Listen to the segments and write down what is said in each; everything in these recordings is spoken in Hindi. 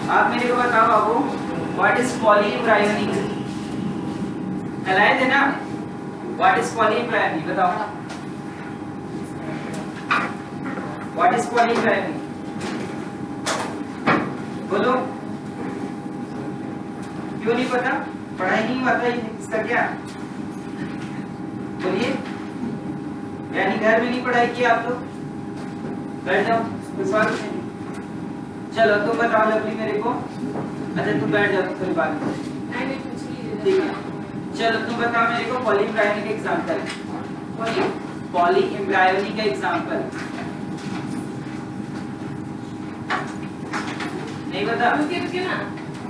आप मेरे को बताओ बाबू, व्हाट इज पॉलीएम्ब्रायोनिक? कराए थे ना, व्हाट इज पॉलीएम्ब्रायोनिक? बताओ व्हाट इज पॉलीएम्ब्रायोनिक, बोलो। क्यों नहीं पता? पढ़ाई नहीं आता इसका क्या? बोलिए, यानी घर में नहीं पढ़ाई की आप लोग? बैठ जाओ, कोई सवाल नहीं। चलो तुम बताओ लवली मेरे को। अच्छा तुम बैठ जाओ, थोड़ी बात ठीक है। चलो तुम बताओ मेरे को पॉलीएम्ब्रायोनिक का एग्जांपल। पॉलीएम्ब्रायोनिक का एग्जांपल नहीं बता? रुकिए ना,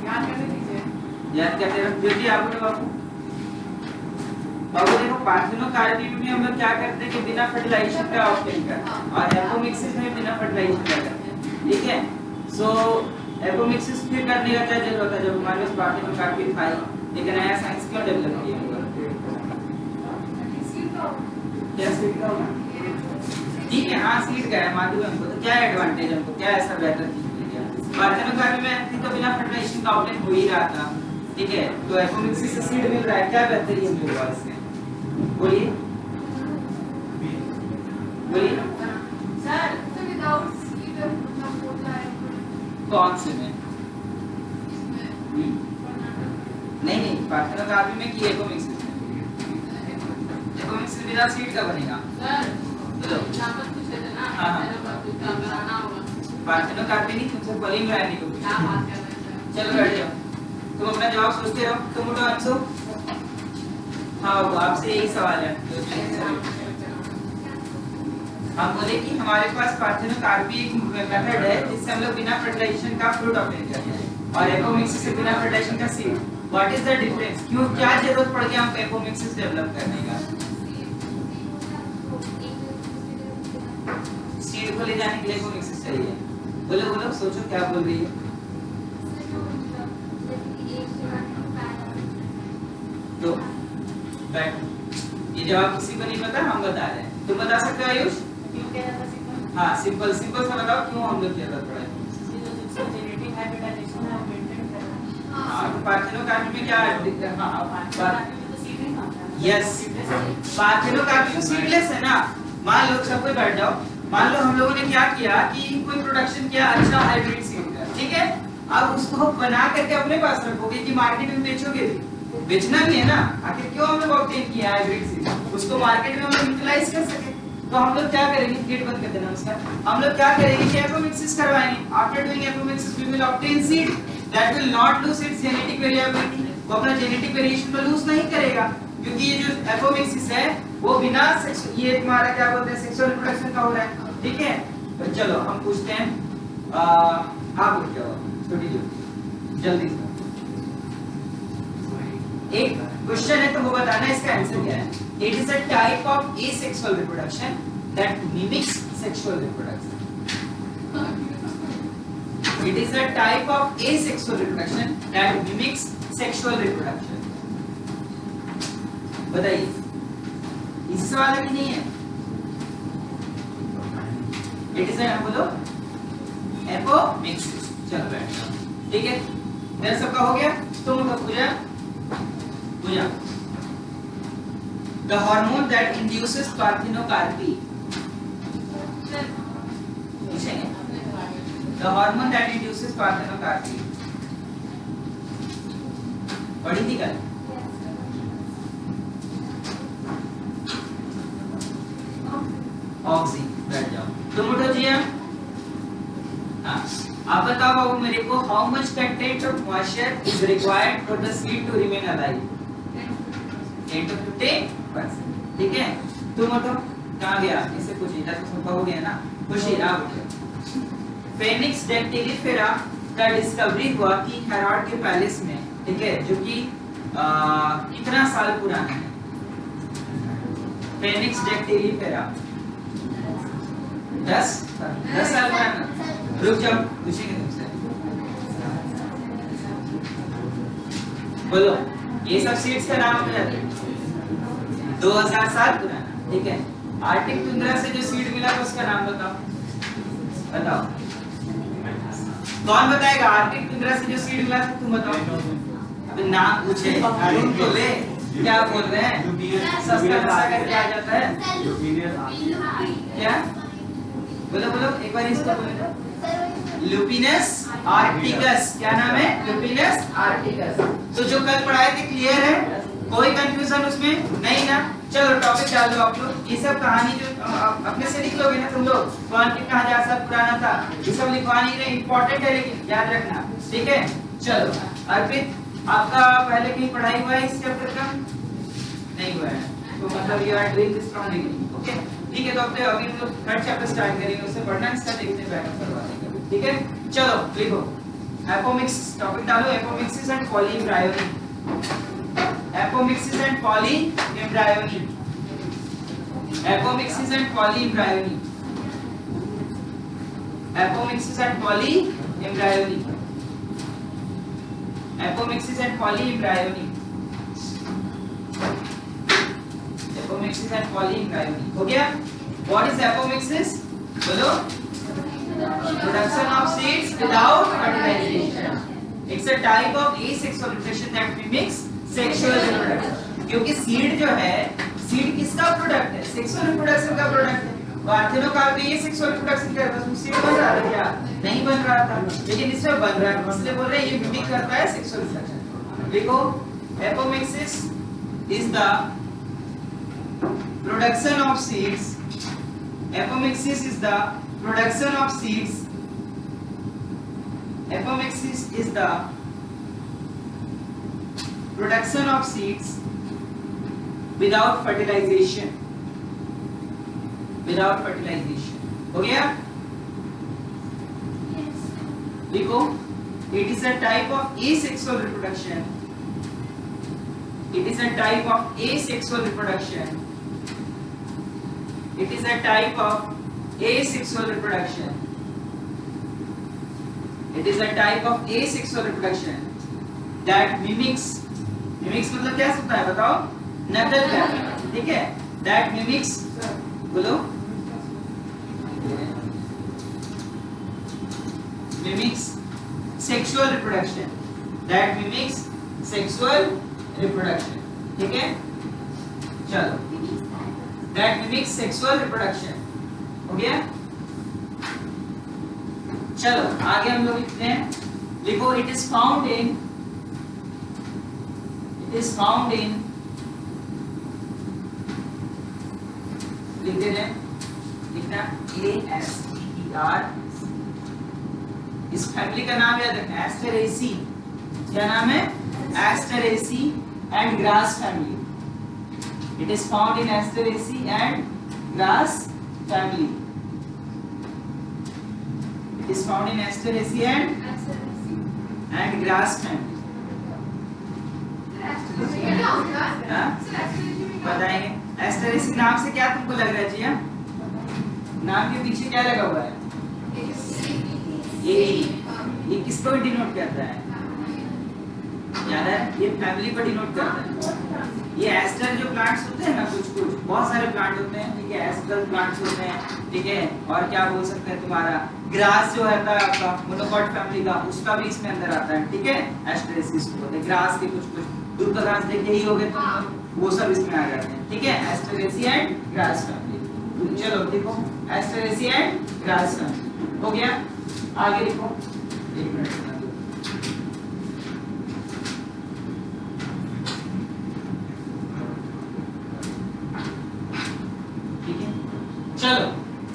याद करने दीजिए। याद करते रहो जो भी आपको। बाबू देखो, पार्थिनोकार्पी में हम लोग क्या करते हैं कि बिना फर्टिलाइजेशन का ऑप्टेन करते हैं, और एपोमिक्सिस में बिना फर्टिलाइजेशन का करते हैं। ठीक है, सो एपोमिक्सिस फिर करने का क्या जरूरत है जब हमारे पास पार्थिनोकार्पी था ही, लेकिन नया साइंस क्यों डेवलप किया हुआ? क्या सीड का होगा? ठीक है, हाँ सीड का है, मालूम है हमको। तो क्या एडवांटेज हमको, क्या ऐसा बेहतर चीज मिल गया? पार्थिनोकार्पी में तो बिना फर्टिलाइजेशन का ऑप्टेन हो ही रहा था। ठीक है, तो एपोमिक्सिस से सीड मिल रहा है, क्या बेहतरी है मेरे पास इससे? बोलिए बोलिए सर, तो विदाउट सीड मतलब होता है कौन से में? नहीं नहीं, पार्थिनोकार्पी में की एपोमिक्सिस में। एपोमिक्सिस विदाउट सीड का बनेगा सर। बोलो। यहाँ पर कुछ है ना, हाँ बनाना होगा। पार्थिनोकार्पी नहीं, तुमसे पॉलीएम्ब्रायोनिक को क्या बात कर रहे हैं सर? चलो बैठ जाओ, तुम अपना जवाब सोचते रहो। तुम उठो अंशु। हाँ बाबू, आपसे यही सवाल है। हम बोले कि हमारे पास पार्थिनोकार्पी एक मेथड है जिससे हम लोग बिना फर्टिलाइजेशन का फ्रूट ऑब्टेन करते हैं, और एपोमिक्सिस से बिना फर्टिलाइजेशन का seed. What is the difference? क्यों, क्या जरूरत पड़ गया हमको एपोमिक्सिस डेवलप करने का? सीड को ले जाने के लिए एपोमिक्सिस चाहिए। बोलो बोलो, सोचो क्या बोल रही है। तो बैठ, ये जवाब किसी को नहीं पता, हम बता रहे हैं। तुम बता सकते हो आयुष? हाँ सिंपल सिंपल सा बताओ, क्यों हम लोग जरूरत पड़ा है? हाँ, तो पार्थिनोकार्पी में क्या है? हाँ यस, पार्थिनोकार्पी तो सीडलेस है ना। मान लो सब कोई बैठ जाओ, मान लो हम लोगों ने क्या किया कि कोई प्रोडक्शन किया अच्छा हाइब्रिड सीड का, ठीक है। अब उसको बना करके अपने पास रखोगे कि मार्केट में बेचोगे? बेचना भी है ना, आखिर क्यों हम लोग ऑब्टेन किया हाइब्रिड सीड? उसको मार्केट में हम लोग यूटिलाइज कर सके। तो हम लोग क्या करेंगे, गेट बंद कर देना उसका। हम लोग क्या करेंगे कि एपोमिक्सिस करवाएंगे। After doing apomixis we will obtain seed that will not lose its genetic variability. वो अपना जेनेटिक वेरिएशन को लूज नहीं करेगा, क्योंकि ये जो एपोमिक्सिस है वो बिना ये तुम्हारा क्या बोलते हैं सेक्सुअल रिप्रोडक्शन का हो रहा है। ठीक है, तो चलो हम पूछते हैं, आप उठ जाओ छोटी जो जल्दी से। एक क्वेश्चन है, तुमको बताना है इसका आंसर क्या है। It is a type of asexual reproduction that mimics sexual reproduction. It is a type of asexual reproduction that mimics sexual reproduction. बताइए, इसी सवाल है कि नहीं है? इट इज बोलो एपोमिक्सिस। चलो बैठ जाओ, ठीक है। मेरा सबका हो गया। तुम लोग पूजा पूजा the hormone that induces parthenocarpy. The hormone that induces parthenocarpy. पढ़ी थी कल? ऑक्सी। बैठ जाओ, तुम उठो जिया। हाँ, आप बताओ बाबू मेरे को, how much content of moisture is required for the seed to remain alive? 10 to 15%। ठीक है, तुम उठो। कहाँ गया? इससे कुछ इधर तो हो गया ना। खुशी आप उठो। फेनिक्स डेक्टिलिफेरा का डिस्कवरी हुआ कि हेरोड के पैलेस में, ठीक है, जो कि कितना साल पुराना है? फेनिक्स डेक्टिलिफेरा 10 साल पुराना। रुक जाओ, पूछेंगे तुमसे। बोलो, ये सब सीड्स का नाम क्या है? 2000 साल पुराना। ठीक है, आर्टिक टुंड्रा से जो सीड मिला था उसका नाम बताओ। बताओ कौन बताएगा? आर्किक टुंड्रा से जो सीड मिला था, तुम बताओ। अबे नाम पूछे, अरुण तो ले, क्या बोल रहे हैं? सस्ता नशा करके आ जाता है क्या? बोलो बोलो एक बार इसको बोलो। लुपिनस आर्टिकस, क्या नाम है? Lupinus arcticus. तो जो कल पढ़ाए थे क्लियर है? कोई कंफ्यूजन उसमें नहीं ना? चलो टॉपिक डाल दो आप लोग। ये सब कहानी जो अपने से लिख लोगे ना तुम लोग, कौन कितना हजार साल पुराना था, ये सब लिखवा नहीं रहे, इंपॉर्टेंट है लेकिन याद रखना, ठीक है? चलो अर्पित, आपका पहले कहीं पढ़ाई हुआ है इस चैप्टर का? नहीं हुआ है, तो मतलब you are doing this from beginning, okay? ठीक है, तो अब अभी हम लोग थर्ड चैप्टर स्टार्ट करेंगे, उससे पढ़ना इसका देखते हैं, बैकअप करवा देंगे, ठीक है? चलो लिखो एपोमिक्स, टॉपिक डालो apomixis and polyembryony. Apomixis and polyembryony. Apomixis and polyembryony. Apomixis and polyembryony. Apomixis and polyembryony. Apomixis and polyembryony. हो गया? What is apomixis? बोलो. Production of seeds without fertilization. It's a type of asexual reproduction that mimics sexual reproduction. क्योंकि सीड जो है, सीड किसका प्रोडक्ट है? सेक्सुअल रिप्रोडक्शन का प्रोडक्ट है। पार्थेनोकार्प में ये सेक्सुअल रिप्रोडक्शन करता है, उसमें सीड बन रहा था क्या? नहीं बन रहा था, लेकिन इसमें बन रहा है, इसलिए बोल रहे हैं ये मिमिक करता है सेक्सुअल रिप्रोडक्शन। देखो apomixis is the production of seeds. Apomixis is the production of seeds. Apomixis is the production of seeds without fertilization. Without fertilization. हो गया? Yes. देखो, it is a type of asexual reproduction. It is a type of asexual reproduction. It is a type of asexual reproduction. It is a type of asexual reproduction that mimics मतलब क्या होता है बताओ? नकल करना, ठीक है? That mimics, बोलो, mimics sexual reproduction. That mimics sexual reproduction, ठीक है? चलो, that mimics sexual reproduction, हो गया? चलो आगे हम लोग लिखते हैं, लिखो it is found in लिखते हैं, लिखना ASTER, इस फैमिली का नाम याद रखना, एस्टेरेसी। क्या नाम है? Asteraceae and grass family. It is found in Asteraceae and grass family. It is found in Asteraceae and grass family. बताएंगे एस्टेरेसी नाम से क्या तुमको लग रहा है जिया? नाम के पीछे क्या लगा हुआ है? ये किसको डिनोट करता है? याद है? ये फैमिली को डिनोट करता है। ये एस्टर जो प्लांट्स होते हैं ना, कुछ बहुत सारे प्लांट होते हैं, ठीक है? एस्टर प्लांट्स होते हैं, ठीक है? और क्या बोल सकते हैं, तुम्हारा ग्रास जो रहता है आपका मोनोकॉट फैमिली का, उसका भी इसमें अंदर आता है, ठीक है? एस्टेरेसी बोलते हैं। ग्रास के कुछ दूर का घास देखे ही होगे तो वो सब इसमें आ जाते हैं, ठीक है? Asteraceae and grass family. चलो देखो एस्टेरेसी एंड ग्रास फैमिली हो गया। आगे देखो, एक मिनट, ठीक है? चलो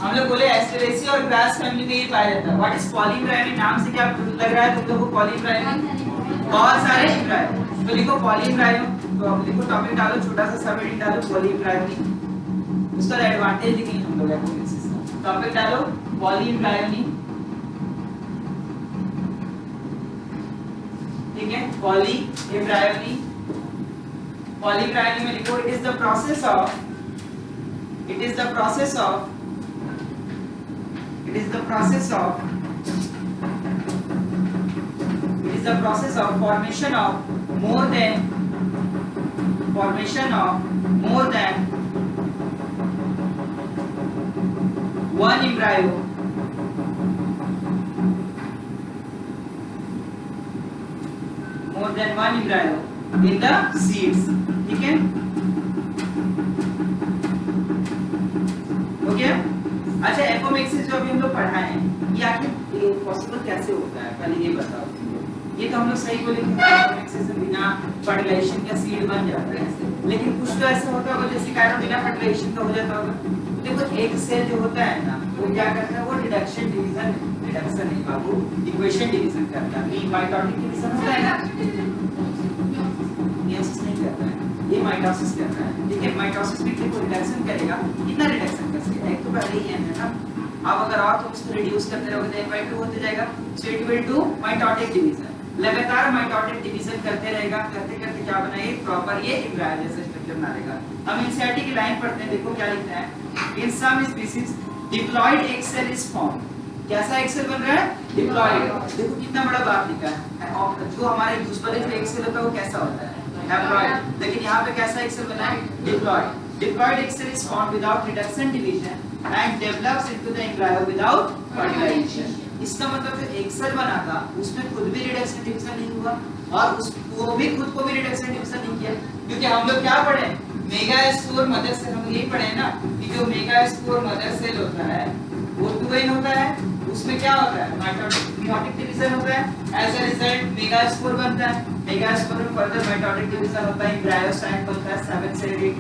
हम लोग बोले एस्टेरेसी और ग्रास फैमिली में ये पाया जाता है। What is polyembryony? नाम से क्या लग रहा है तुम लोगों को? पॉलीएम्ब्रायोनी बहुत सारे एम्ब्रायो, तो लिखो पॉलीएम्ब्रायो। तो अब लिखो टॉपिक डालो, छोटा सा सब हेडिंग डालो पॉलीएम्ब्रायोनी, उसका एडवांटेज लिखेंगे हम लोग एपोमिक्सिस का। टॉपिक डालो पॉलीएम्ब्रायोनी, ठीक है? पॉलीएम्ब्रायोनी, पॉलीएम्ब्रायोनी में लिखो it is the process of formation of more than one embryo more than one embryo in the seeds. ठीक है? ओके? अच्छा, एपोमेक्सिस जो अभी हम लोग पढ़ा है, ये आखिर पॉसिबल कैसे होता है? पहले ये बताओ। ये तो हम लोग सही बोले कि एपोमेक्सिस से बिना फर्टिलाइजेशन का सीड बन जाता है, लेकिन कुछ तो ऐसा होता होगा जैसे कायरो बिना फर्टिलाइजेशन का हो जाता होगा। देखो, एक सेल जो होता है ना, वो क्या करता है? वो रिडक्शन नहीं बाबू, इक्वेशन डिवीजन करता है। ये माइटोटिक डिवीजन होता है ना, मियोसिस नहीं करता है, ये माइटोसिस करता है। ठीक है? माइटोसिस में देखो रिडक्शन करेगा, कितना रिडक्शन कर सकेगा? एक तो पहले ही है ना, अब अगर और तुम इसको रिड्यूस करते रहोगे तो n/2 होते जाएगा, so it will do mitotic division. लगातार माइटोटिक डिवीजन करते रहेगा, करते करते क्या बनाएगा? प्रॉपर ये एम्ब्रायो जैसा स्ट्रक्चर बना। हम एनसीईआरटी की लाइन पढ़ते हैं, देखो क्या लिखता है? In some species diploid egg cell is formed. कैसा एग सेल बन रहा है? डिप्लॉयड। देखो कितना बड़ा बात लिखा है। जो हमारे दूसरे जो एग सेल होता है वो कैसा होता है? हैप्लॉयड। लेकिन यहाँ पे कैसा एग सेल बना है? Diploid. Diploid egg cell is formed without reduction division and develops into the embryo without fertilisation. इसका मतलब जो एग सेल बना था उसमें खुद भी रिडक्शन डिवीजन नहीं हुआ और वो भी खुद को भी रिडक्शन डिवीजन नहीं किया, क्योंकि हम लोग क्या पढ़े? Megaspore mother cell. हम यही पढ़े हैं ना कि जो मेगास्पोर मदर सेल होता है वो 2n होता है, उसमें क्या होता है? माइटोटिक डिवीजन होता है। एज अ रिजल्ट मेगास्पोर बनता है, मेगास्पोर में फर्दर माइटोटिक डिवीजन होता है, एम्ब्रायोसाइट बनता है 7 से 8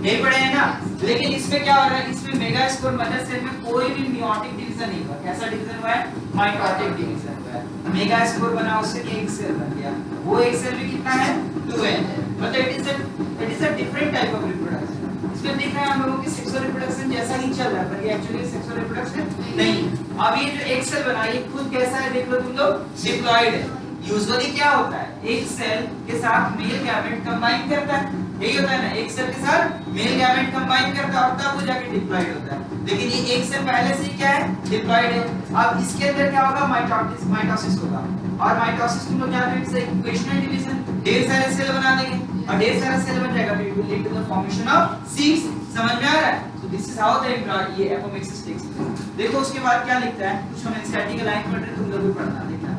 यही पढ़े हैं ना। लेकिन इसमें क्या हो रहा है? इसमें मेगास्पोर मदर सेल में कोई भी मियोटिक डिवीजन नहीं हुआ। कैसा डिवीजन हुआ है? माइटोटिक डिवीजन हुआ है। मेगास्पोर बना, उससे एक सेल बन गया, वो एक सेल भी कितना है? 2n। मतलब it is a different type of reproduction. इसमें देख रहे हैं हम लोगों की सेक्सुअल रिप्रोडक्शन जैसा ही चल रहा है, पर ये एक्चुअली सेक्सुअल रिप्रोडक्शन नहीं। अब ये जो एक सेल बना, ये खुद कैसा है? देख लो तुम लोग, डिप्लॉयड है। यूजुअली क्या होता है? एक सेल के साथ मेल गैमेट कंबाइन करता है, यही होता है ना, एक सेल के साथ मेल गैमेट कंबाइन करता है और तब वो जाके डिप्लॉयड होता है। लेकिन ये एक सेल पहले से ही क्या है? डिप्लॉयड है। अब इसके अंदर क्या होगा? माइटोसिस होगा, और माइटोसिस तुम लोग जानते हो कि इक्वेशनल डिवीजन, ढेर सारे सेल बना देंगे और ढेर सारा सेल बन जाएगा, फिर it will lead to the formation of seeds. समझ में आ रहा है? So this is how the ये एपोमेक्सिस टेक्स प्लेस। देखो उसके बाद क्या लिखता है? कुछ हम एनसीईआरटी का लाइन पढ़ रहे हैं, तुम लोग भी पढ़ना। देखना,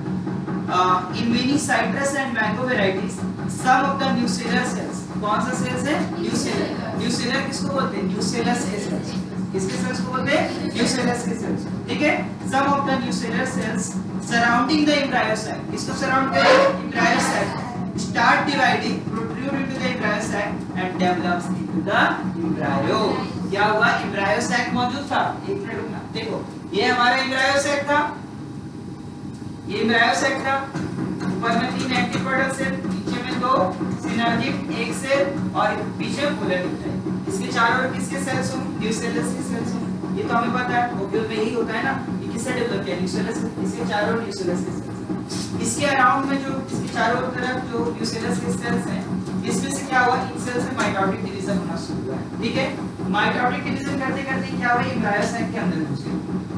in many citrus and mango varieties some of the nucellar cells, कौन सा सेल्स है? न्यूसेलर। न्यूसेलर किसको बोलते हैं? न्यूसेलस के सेल्स। किसके सेल्स को बोलते हैं? न्यूसेलस के सेल्स। ठीक है? some of the nucellar cells surrounding the embryo sac, किसको सराउंड कर रहे हैं? embryo sac start dividing, protrude into the embryo sac and develops into the embryo। क्या हुआ? embryo sac मौजूद था। एक मिनट रुकना, देखो ये हमारा embryo sac था, ये embryo sac था, ऊपर में 3 एंटीपोडल सेल, नीचे में 2 सिनर्जिक एक सेल और पीछे फुलर न्यूक्लियस। इसके चारों ओर किसके सेल्स होंगे? न्यूसेलस के सेल्स होंगे। ये तो हमें पता है, ओव्यूल में यही होता है ना। ये किससे डेवलप किया? न्यूसेलस। इसके चारों ओर न्यूसेलस के सेल्स। इसके अराउंड में जो इसके चारों ओर तरफ जो न्यूसेलस के सेल्स हैं, इसमें से क्या हुआ? इन सेल्स में माइटोटिक डिवीजन होना शुरू हुआ है। ठीक है? माइटोटिक डिवीजन करते करते क्या हुआ? एम्ब्रायो साइट के अंदर घुस गया।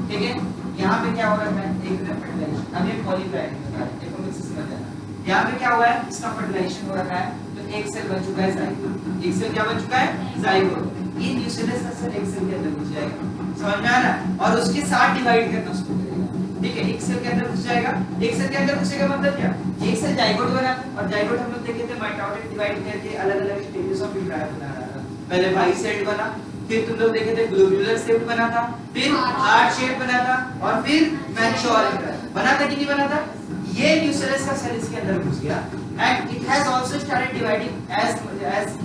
ठीक है? यहाँ पे क्या हो रहा है? एक मिनट फर्टिलाइजेशन, अब ये पॉलीप्लाइड बता रहा है, एपोमेक्सिस में जाना। यहाँ पे क्या हुआ है? इसका फर्टिलाइजेशन हो रहा है, तो एक सेल बन चुका है जाइगोट। एक सेल क्या बन चुका है? जाइगोट। ये न्यूसेलस का सेल एक सेल के अंदर घुस जाएगा, समझ में आ रहा है? और उसके साथ डिवाइड करना शुरू करेगा। ठीक है? एक सेल के अंदर घुस जाएगा, एक सेल के अंदर घुसेगा मतलब क्या? एक सेल जाइगोट बना, और जाइगोट हम लोग देखे थे माइटोटिक डिवाइड करके अलग-अलग स्टेजेस ऑफ एम्ब्रायो बना रहा था। पहले बाइसेड बना, फिर तुम लोग देखे थे ग्लोब्यूलर शेप बना था, फिर हार्ट शेप बना था, और फिर मैच्योर बना था कि नहीं बना था? ये न्यूसेलस का सेल इसके अंदर घुस गया and it has also started dividing as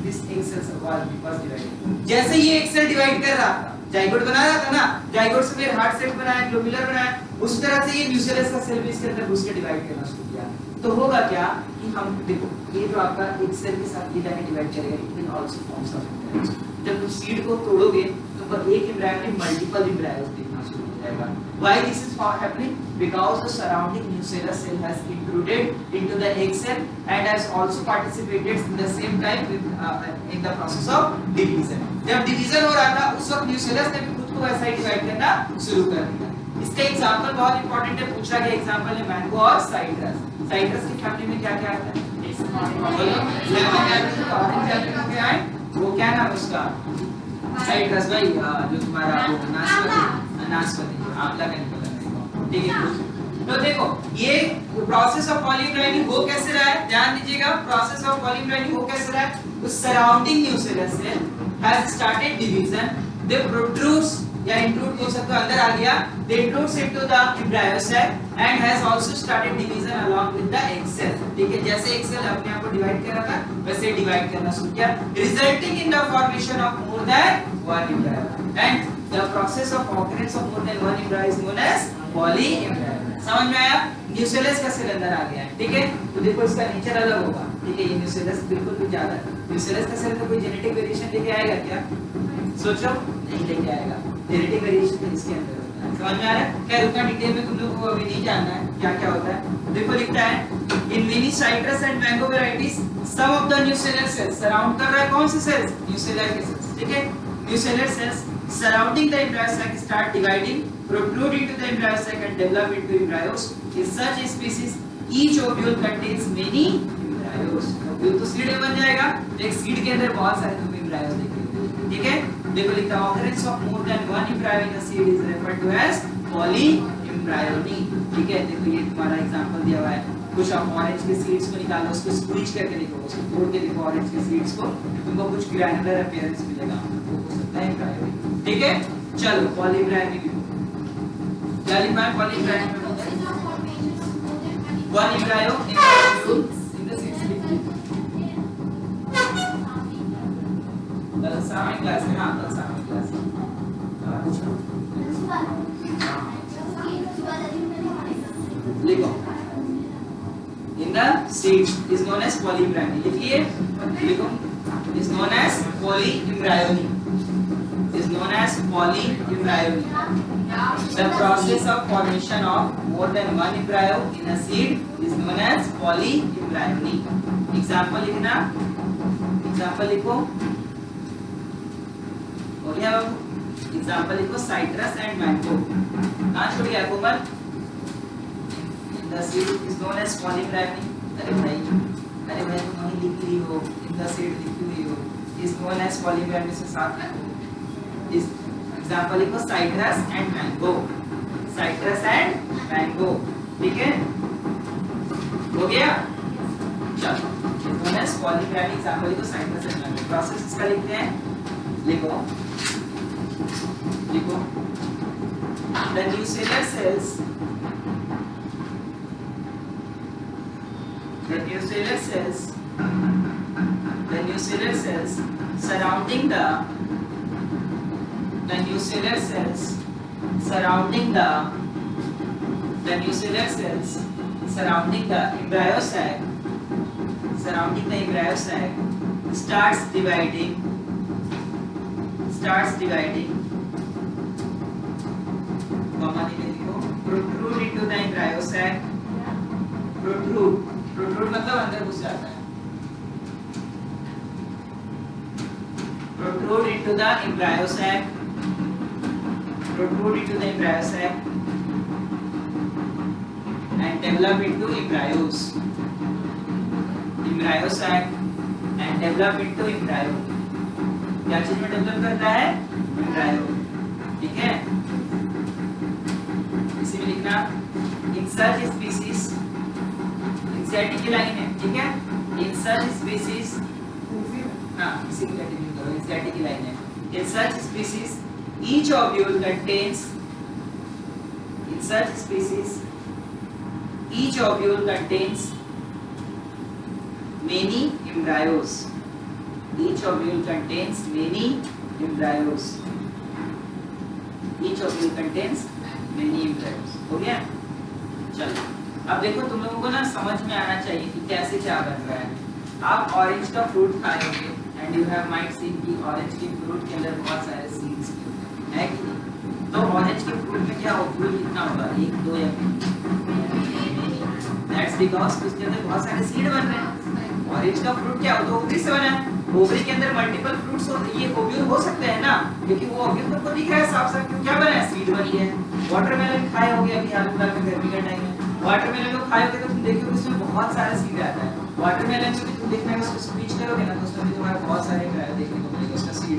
this egg cell was dividing. जैसे ये एग सेल डिवाइड कर रहा था, जाइगोट बना रहा था ना, जाइगोट से फिर हार्ट शेप बनाया, ग्लोब्यूलर बनाया, उस तरह से ये न्यूसेलस का सेल भी इसके अंदर घुस के डिवाइड करना शुरू किया। तो होगा क्या कि हम देखो, ये जो आपका एक सेल के साथ ये जाके डिवाइड करेगा, it will also form some embryos. जब तुम सीड को तोड़ोगे तो एक एम्ब्रायो में मल्टीपल एम्ब्रायोस दिखना शुरू हो जाएगा। Why this is happening? Because the surrounding nucellus cell has intruded into the egg cell and has also participated in the same time with in the process of division। जब डिवीजन हो रहा था उस वक्त न्यूसेलस ने भी खुद को वैसा ही डिवाइड करना शुरू कर दिया। इसका एग्जांपल बहुत इंपॉर्टेंट है, पूछा गया एग्जांपल है मैंगो और साइट्रस। साइट्रस की फैमिली में क्या क्या आता है? वो क्या नाम है उसका? साइट्रस भाई, जो तुम्हारा नाशपाती, आंवला का निकल रहा है। ठीक है? तो देखो ये प्रोसेस ऑफ पॉलीमराइजिंग हो कैसे रहा है, ध्यान दीजिएगा, प्रोसेस ऑफ पॉलीमराइजिंग हो कैसे रहा है, उस surrounding nuclear cell has started division, they protrudes या इंट्रूड हो सकता है अंदर आ गया, they intrudes into the embryo cell and has also started division along with the egg cell. ठीक है, जैसे एग सेल अपने आप को डिवाइड कर रहा था वैसे डिवाइड करना शुरू किया, resulting in the formation of more than one embryo and the process of occurrence of more than one embryo is known as polyembryo. समझ में आया? न्यूक्लियस का सेल अंदर आ गया है, ठीक है, तो देखो इसका नेचर अलग होगा, ठीक है, ये न्यूक्लियस बिल्कुल भी ज्यादा है, न्यूक्लियस का सेल में कोई जेनेटिक वेरिएशन लेके आएगा क्या, सोचो नहीं लेके आएगा, जेनेटिक वेरिएशन तो इसके अंदर होता है। समझ में आ रहा है? खैर उतना डिटेल में तुम लोगों को अभी नहीं जानना है क्या क्या होता है। देखो लिखता है in many citrus and mango varieties some of the nuclear cells surround कर रहा है कौन से सेल्स, न्यूक्लियर के सेल्स, ठीक है, nuclear cells surrounding the embryo sac start dividing, protrude into the embryo sac and develop into embryos. In such a species, each ovule contains many embryos. ovule तो सीड बन जाएगा, एक सीड के अंदर बहुत सारे तुम एम्ब्रायो देखेंगे, ठीक है। देखो लिखा है occurrence of more than one embryo in a seed is referred to as polyembryony, ठीक है। देखो ये तुम्हारा एग्जांपल दिया हुआ है, कुछ आप ऑरेंज के सीड्स को निकालो, उसको स्क्वीज करके देखो, उसको तोड़ के देखो ऑरेंज के सीड्स को, तुमको कुछ ग्रैनुलर अपीयरेंस मिलेगा, वो हो सकता है एम्ब्रायो, ठीक है। चलो पॉलीएम्ब्रायो भी क्या लिखा है पॉलीएम्ब्रायो में, वन एम्ब्रायो इन द सामने क्लास में, हां सामने क्लास में लिखो in the seeds is known as polyembryony, लिखिए लिखो, is known as polyembryony, is known as polyembryony, the process of formation of more than one embryo in a seed is known as polyembryony। Example लिखना, एग्जांपल लिखो, हो गया बाबू, एग्जांपल लिखो साइट्रस एंड मैंगो, कहां छूट गया कोमल, the seed is known as polyembryony। अरे भाई तुम वही लिख ली हो, in the seed लिखी हुई हो, is known as polyembryony से साथ लिखो, इस एग्जांपल लिखो citrus and mango, citrus and mango, ठीक है, हो गया। चलो is known as polyembryony, example लिखो साइट्रस एंड मैंगो, प्रोसेस इसका लिखते हैं, लिखो लिखो the nuclear cells, the nuclear cells surrounding the nuclear cells surrounding the nuclear cells surrounding the embryo sac, surrounding the embryo sac starts dividing comma देखो, protrude into the embryo sac, protrude मतलब अंदर घुस जाता है, protrude into the embryo sac, protrude into the embryo sac and develop into embryos, embryo sac and develop into embryo, क्या चीज में डेवलप करता है, एम्ब्रायो, ठीक है। इसी में लिखना in such species, इंसेक्ट की लाइन है, ठीक है, in such species, हाँ इसी की कंटिन्यू करो, इंसेक्ट की लाइन है, in such species each ovule contains, in such species each ovule contains many embryos, each ovule contains many embryos, each ovule contains many embryos, हो गया। चलो अब देखो तुम लोगों को ना समझ में आना चाहिए कि कैसे क्या बन रहा है। आप ऑरेंज का फ्रूट खाए होंगे and you have might seen कि ऑरेंज के फ्रूट के अंदर बहुत सारे सीड्स है कि नहीं, तो ऑरेंज के फ्रूट में क्या ओवरी कितना होगा, 1 2 या दैट्स बिकॉज़ उसके अंदर बहुत सारे सीड बन रहे हैं। ऑरेंज का फ्रूट क्या होता है, ओवरी से बना है, ओवरी के अंदर मल्टीपल फ्रूट्स होते, ये ओव्यूल हो सकते हैं ना, लेकिन वो ओव्यूल तुमको दिख रहा है साफ साफ, क्यों क्या बना है, सीड बनी है। वाटरमेलन खाए होंगे अभी हाल फिलहाल में गर्मी का टाइम है, वाटरमेलन को खाओगे तो तुम देखोगे उसमें बहुत सारा सीड आता है। वाटरमेलन में भी तुम देखना कि उसको स्क्वीज करोगे ना तो उसमें भी तुम्हारा बहुत सारे देखने को मिलेगा उसका सीड।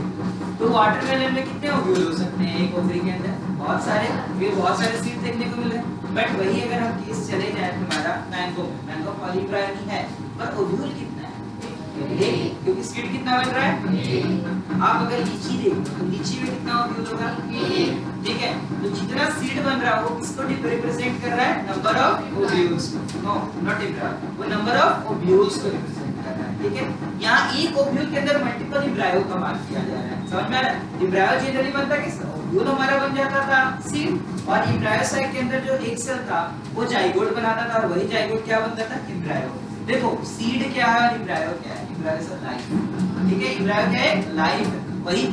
तो वाटरमेलन में कितने ओव्यूल हो सकते हैं एक ओवरी के अंदर? बहुत सारे, फिर बहुत सारे सीड देखने को मिल रहे हैं। बट वही अगर हम केस चले जाए तुम्हारा मैंगो पॉलीप्राइमरी है पर ओव्यूल कितना है? एक, क्योंकि सीड कितना बन रहा है? आप अगर लीची देखो तो लीची में कितना ओव्यूल होगा? ठीक है, तो जितना सीड बन रहा है वो किसको रिप्रेजेंट कर रहा है? Number of ovules. No not embryo, वो नंबर ऑफ ओव्यूल्स को रिप्रेजेंट कर रहा है। ठीक है, यहाँ एक ओव्यूल के अंदर मल्टीपल इम्ब्रायो का मार्क किया जा रहा है। समझ में आ रहा है? इम्ब्रायो जनरली बनता किस? ओव्यूल हमारा बन जाता था सीड, और इम्ब्रायो साइड के अंदर जो एक सेल था वो जाइगोट बनाता था, और वही जाइगोट क्या बनता था? इम्ब्रायो। देखो सीड क्या है और इम्ब्रायो क्या है? इम्ब्रायो से लाइफ। ठीक है, इम्ब्रायो क्या है? लाइफ। वही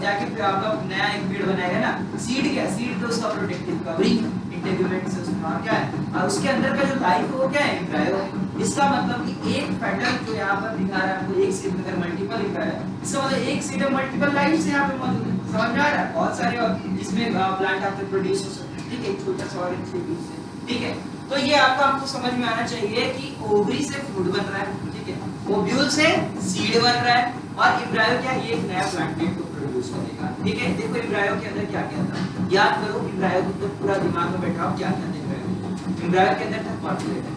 जाके फिर आप लोग नया एक पेड़ बनाएगा ना। सीड क्या है? सीड तो उसका प्रोटेक्टिव कवरिंग इंटीग्रेट से उसका क्या है, और उसके अंदर का जो लाइफ है वो क्या है? इम्ब्रायो। इसका मतलब कि एक पेटल जो यहाँ पर दिखा रहा है आपको, एक सीड में अगर मल्टीपल इम्ब्रायो, इसका मतलब एक सीड में मल्टीपल लाइफ्स यहाँ पे मौजूद है। समझ में आ रहा है? बहुत सारे और इसमें प्लांट आपके प्रोड्यूस हो सकते हैं। ठीक है, एक छोटा सा और एक बीज से। ठीक है, तो ये आपको समझ में आना चाहिए कि ओवरी से फ्रूट बन रहा है। ठीक है, ओव्यूल से सीड बन रहा है, और इम्ब्रायो क्या? ये एक नया प्लांटेड को प्रोड्यूस करेगा। ठीक है, देखो इम्ब्रायो के अंदर क्या क्या था, याद करो। इम्ब्रायो के अंदर पूरा दिमाग में बैठाओ क्या क्या था इम्ब्रायो। इम्ब्रायो के अंदर था कॉटिलेडन,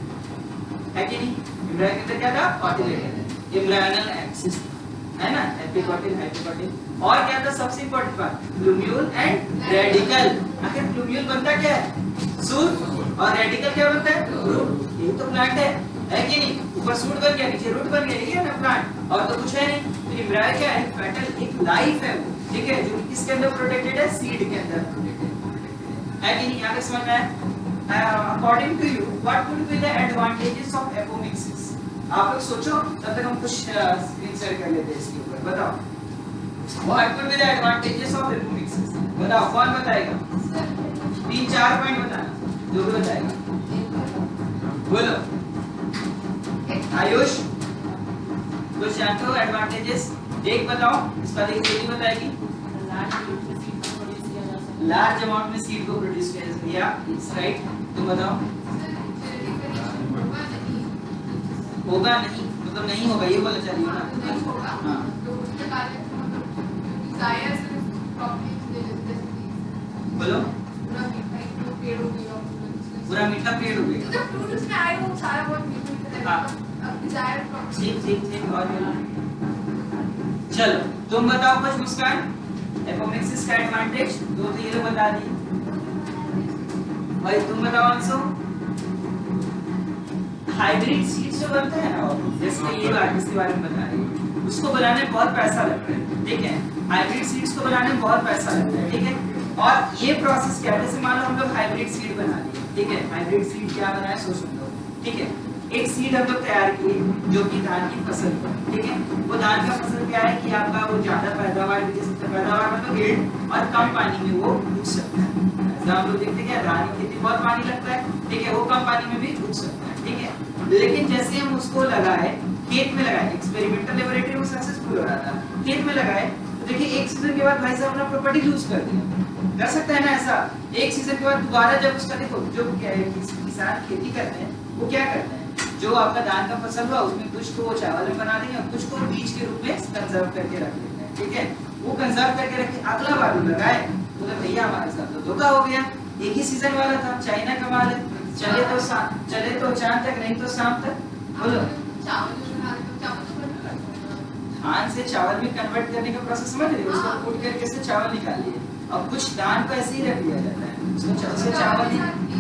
है कि नहीं? इम्ब्रायो के अंदर क्या था? कॉटिलेडन, एम्ब्रायोनल एक्सिस, है ना? एपिकॉटिल, हाइपोकॉटिल, और क्या था सबसे important part? Plumule and radical. आखिर प्लूम्यूल बनता क्या है? सूट, और रेडिकल क्या बनता है? रूट। ये तो प्लांट है कि नहीं? ऊपर सूट बन गया, नीचे रूट बन गया, ये है ना प्लांट, और तो कुछ है नहीं। तो इम्ब्रायो क्या है? पेटल, एक लाइफ है वो। ठीक है, जो किसके अंदर प्रोटेक्टेड है? सीड के अंदर प्रोटेक्टेड है कि नहीं? यहाँ पे समझ में आया? According to you what would be the advantages of apomixis? आप लोग सोचो, तब तक हम कुछ स्क्रीन शेयर कर लेते हैं इसके ऊपर। बताओ what would be the advantages of apomixis? बताओ, कौन बताएगा? 3-4 पॉइंट बताना, जो भी बताएगा बोलो। आयुष कुछ जानते हो एडवांटेजेस? एक बताओ, इस वाले की कोई बताएगी? लार्ज अमाउंट में सीड को प्रोड्यूस किया जा सकता है। इट्स राइट, तुम बताओ। होगा नहीं, मतलब नहीं होगा, ये बोलना चाह रही हो ना? नहीं होगा। हाँ, तो उसके कारण डिजायर से प्रॉपर्टीज दे देते हैं। बोलो। पूरा मीठा एक पेड़ हो गया, पूरा मीठा पेड़ हो गया। जब फ्रूट उसमें आए वो सारा बहुत मीठा मीठा हाँ। लगेगा। अब डिजायर प्रॉपर्टी ठीक, और चलो तुम बताओ कुछ मुस्कान, एपोमिक्सिस का एडवांटेज। दो तो ये लोग बता दिए, भाई तुम बताओ आंसर। हाइब्रिड सीड्स जो बनते हैं ना, जैसे ये बात इसके बारे में बता रही हूँ, उसको बनाने में बहुत पैसा लगता है। ठीक है, हाइब्रिड सीड्स को बनाने में बहुत पैसा लगता है। ठीक है, और ये प्रोसेस क्या है? जैसे मान लो हम लोग हाइब्रिड सीड बना लिए। ठीक है, हाइब्रिड सीड क्या बनाया सो सुन लो। ठीक है, एक सीड हम लोग तैयार किए जो कि धान की फसल है। ठीक है, वो धान का फसल क्या है कि आपका वो ज्यादा पैदावार, पैदावार मतलब यील्ड, और कम पानी में वो उग सकता है। ऐसा हम लोग देखते हैं धान की खेती बहुत पानी लगता है। ठीक है, वो कम पानी में भी उग सकता है। ठीक है, लेकिन जैसे हम उसको लगाए, खेत में लगाए, एक्सपेरिमेंटल लेबोरेटरी में सक्सेसफुल हो रहा था, खेत में लगाए तो देखिए एक सीजन के बाद भाई साहब अपना प्रॉपर्टी लूज कर दिया। कर सकता है ना ऐसा? एक सीजन के बाद दोबारा जब उसका देखो, जो किसान खेती करते हैं वो क्या करते हैं, जो आपका धान का फसल हुआ उसमें कुछ को वो चावल में बना देंगे और कुछ को बीज के रूप में कंजर्व करके रख लेते हैं। ठीक है, वो कंजर्व करके रखे, अगला बार लगाए तो भैया हमारे साथ तो धोखा हो गया, एक ही सीजन वाला था। चाइना का माल है, चले तो चांद तक, नहीं तो शाम तक। बोलो, धान से चावल में कन्वर्ट करने का प्रोसेस समझ रहे हो? उसको कूट करके से चावल निकाल लिए, और कुछ धान को ऐसे ही रख दिया जाता है, उसको चावल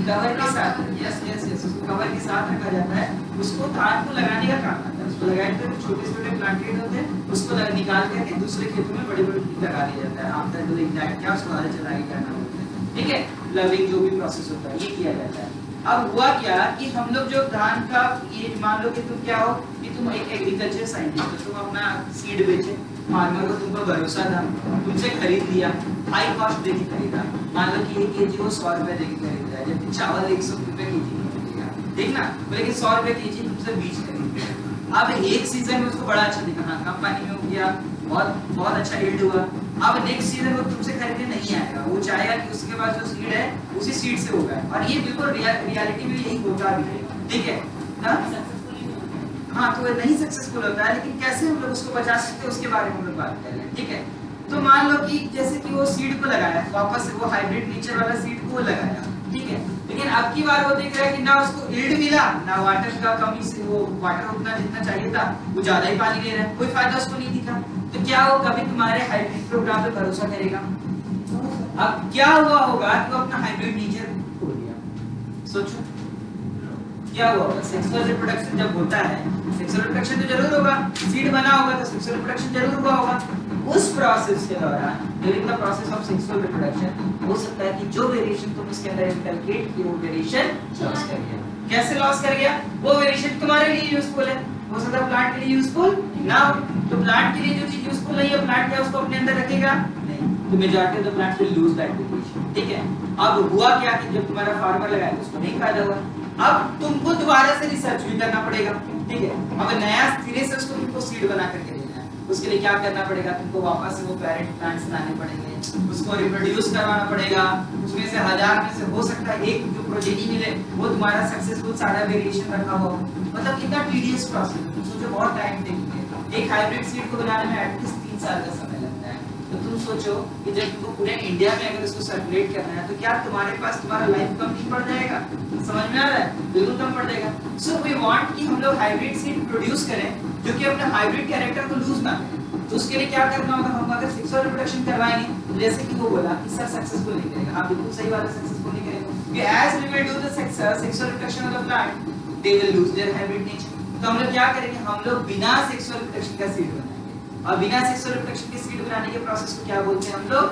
कवर के साथ, यस उसको कवर के साथ रखा जाता है। उसको धान को लगाने का काम आता है, उसको लगाने के छोटे छोटे प्लांटेड होते हैं, उसको निकाल करके दूसरे खेतों में बड़े बड़े लगा दिया जाता है। आप तक एग्जैक्ट क्या उसको हल चला के करना होता है। ठीक है, लविंग जो भी प्रोसेस होता है ये किया जाता है। अब हुआ क्या कि हम लोग जो धान का, ये मान लो कि तुम क्या हो कि तुम एक एग्रीकल्चर साइंटिस्ट हो, तुम अपना सीड बेचे, फार्मर को तुम पर भरोसा था, तुमसे खरीद लिया, हाई कॉस्ट देके खरीदा। मान लो कि 1 केजी वो 100 रुपए देके खरीद रहा है, जबकि चावल 100 रुपए केजी मिलेगा। ठीक ना, लेकिन 100 रुपए केजी तुमसे बीज खरीद लिया। अब एक सीजन में उसको बड़ा अच्छा दिखा, हाँ कम पानी में हो गया, बहुत अच्छा यील्ड हुआ। अब नेक्स्ट सीजन वो तुमसे खरीदने नहीं आएगा, वो चाहेगा कि उसके पास जो सीड है उसी सीड से होगा, और ये बिल्कुल रियलिटी में यही होता भी है, ठीक है ना? हाँ, तो वो नहीं सक्सेसफुल होता है, लेकिन कैसे हम लोग उसको बचा सकते हैं उसके बारे में हम लोग बात कर रहे हैं, ठीक है? तो मान लो कि जैसे कि वो सीड को लगाया, वापस से वो हाइब्रिड नेचर वाला सीड को लगाया, ठीक है, लेकिन अब की बार वो देख रहा है कि ना उसको यील्ड मिला, ना वाटर का कमी से वो वाटर उतना जितना चाहिए था वो ज्यादा ही पानी ले रहा है, कोई फायदा उसको नहीं दिखा। तो क्या वो कभी तुम्हारे हाइब्रिड प्रोग्राम पे भरोसा करेगा? अब क्या हुआ होगा कि वो अपना हाइब्रिड नेचर खो दिया। सोचो क्या हुआ होगा? सेक्सुअल रिप्रोडक्शन जब होता है, सेक्सुअल रिप्रोडक्शन तो जरूर होगा, सीड बना होगा तो सेक्सुअल रिप्रोडक्शन जरूर हुआ होगा। उस प्रोसेस के दौरान during the process of sexual reproduction हो सकता है कि जो वेरिएशन तुम इसके अंदर इनकलकेट की वो वेरिएशन लॉस कर गया। कैसे लॉस कर गया? वो वेरिएशन तुम्हारे लिए यूजफुल है, हो सकता है प्लांट के लिए यूजफुल ना हो। तो प्लांट के लिए जो चीज यूजफुल नहीं है, प्लांट क्या उसको अपने अंदर रखेगा? नहीं। तो majority of the plants will lose that variation, ठीक है? अब हुआ क्या कि जब तुम्हारा फार्मर लगाया तो उसको नहीं फायदा हुआ, अब तुमको दोबारा से रिसर्च भी करना पड़ेगा, ठीक है? अब नया सिरे से उसको तुमको सीड बना करके देना है, उसके लिए क्या करना पड़ेगा? तुमको वापस से वो पेरेंट प्लांट्स लाने पड़ेंगे, उसको रिप्रोड्यूस करवाना पड़ेगा, उसमें से 1000 में से हो सकता है एक जो प्रोजेनी मिले वो तुम्हारा सक्सेसफुल सारा वेरिएशन रखा हो, मतलब कितना टीडियस प्रोसेस है। सोचो बहुत टाइम टेकिंग है, एक हाइब्रिड सीड को बनाने में एटलीस्ट 3 साल का समय लगता है। तो तुम सोचो कि जब तुमको पूरे इंडिया में अगर इसको सर्कुलेट करना है तो क्या तुम्हारे पास तुम्हारा लाइफ कम नहीं पड़ जाएगा? समझ में आ रहा है? बिल्कुल कम पड़ जाएगा। सो वी वांट कि हम लोग हाइब्रिड सीड प्रोड्यूस करें जो कि अपने हाइब्रिड कैरेक्टर को लूज ना करें। तो उसके लिए क्या करना होगा? हम अगर सेक्सुअल रिप्रोडक्शन करवाएंगे तो जैसे कि वो बोला कि सर सक्सेसफुल नहीं करेगा, हाँ बिल्कुल सही बात है, सक्सेसफुल नहीं करेगा, कि as we will do the sexual reproduction of the plant they will lose their hybrid nature. तो हम लोग क्या करेंगे? हम लोग बिना सेक्सुअल रिप्रोडक्शन का सीड बनाएंगे, और बिना सेक्सुअल रिप्रोडक्शन के सीड बनाने के प्रोसेस को क्या बोलते हैं हम लोग?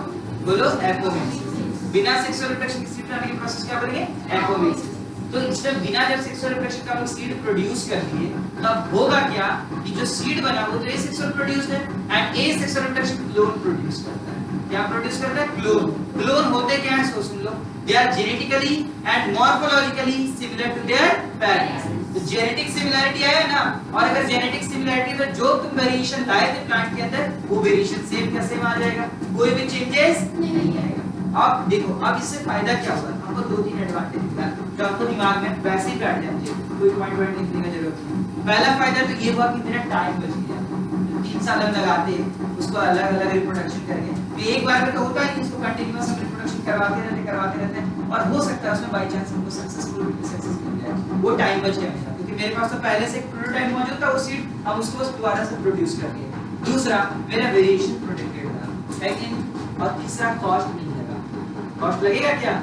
बोलो, एपोमिसिस। बिना सेक्सुअल रिप्रोडक्शन के सीड बनाने के प्रोसेस क्या बोलेंगे? एपोमिसिस। तो इंस्टेंट बिना जब सेक्सुअल रिप्रोडक्शन का हम सीड प्रोड्यूस कर दिए तब होगा क्या कि जो सीड बना वो तो एसेक्सुअल प्रोड्यूस्ड है, and asexual reproduction clone produce करता है। क्या प्रोड्यूस करता है? क्लोन। क्लोन होते क्या है? सो सुन लो, they are genetically and morphologically similar to their parents. तो जेनेटिक सिमिलरिटी है ना, और अगर जेनेटिक सिमिलरिटी तो जो तुम वेरिएशन लाए थे प्लांट के अंदर वो वेरिएशन सेम का सेम आ जाएगा, कोई भी चेंजेस नहीं आएगा। अब देखो, अब इससे फायदा क्या होगा? हमको 2-3 एडवांटेज दिखा जो आपको दिमाग में वैसे ही बैठ जाए, कोई पॉइंट लिखने की जरूरत नहीं। पहला फायदा तो ये हुआ कि मेरा टाइम बच गया। 3 साल हम लगाते उसको अलग अलग रिप्रोडक्शन करके, तो एक बार में तो होता है कि इसको कंटिन्यूअस रिप्रोडक्शन करवाते रहते हैं, और हो सकता है उसमें बाय चांस हमको सक्सेस मिल जाए, वो टाइम बच गया मेरा, क्योंकि मेरे पास तो पहले से एक प्रोटोटाइप मौजूद था, वो सीड हम उसको बस दोबारा से प्रोड्यूस कर दिए। दूसरा, मेरा वेरिएशन प्रोटेक्टेड था, है कि नहीं? और तीसरा, कॉस्ट नहीं लगा। कॉस्ट लगेगा क्या?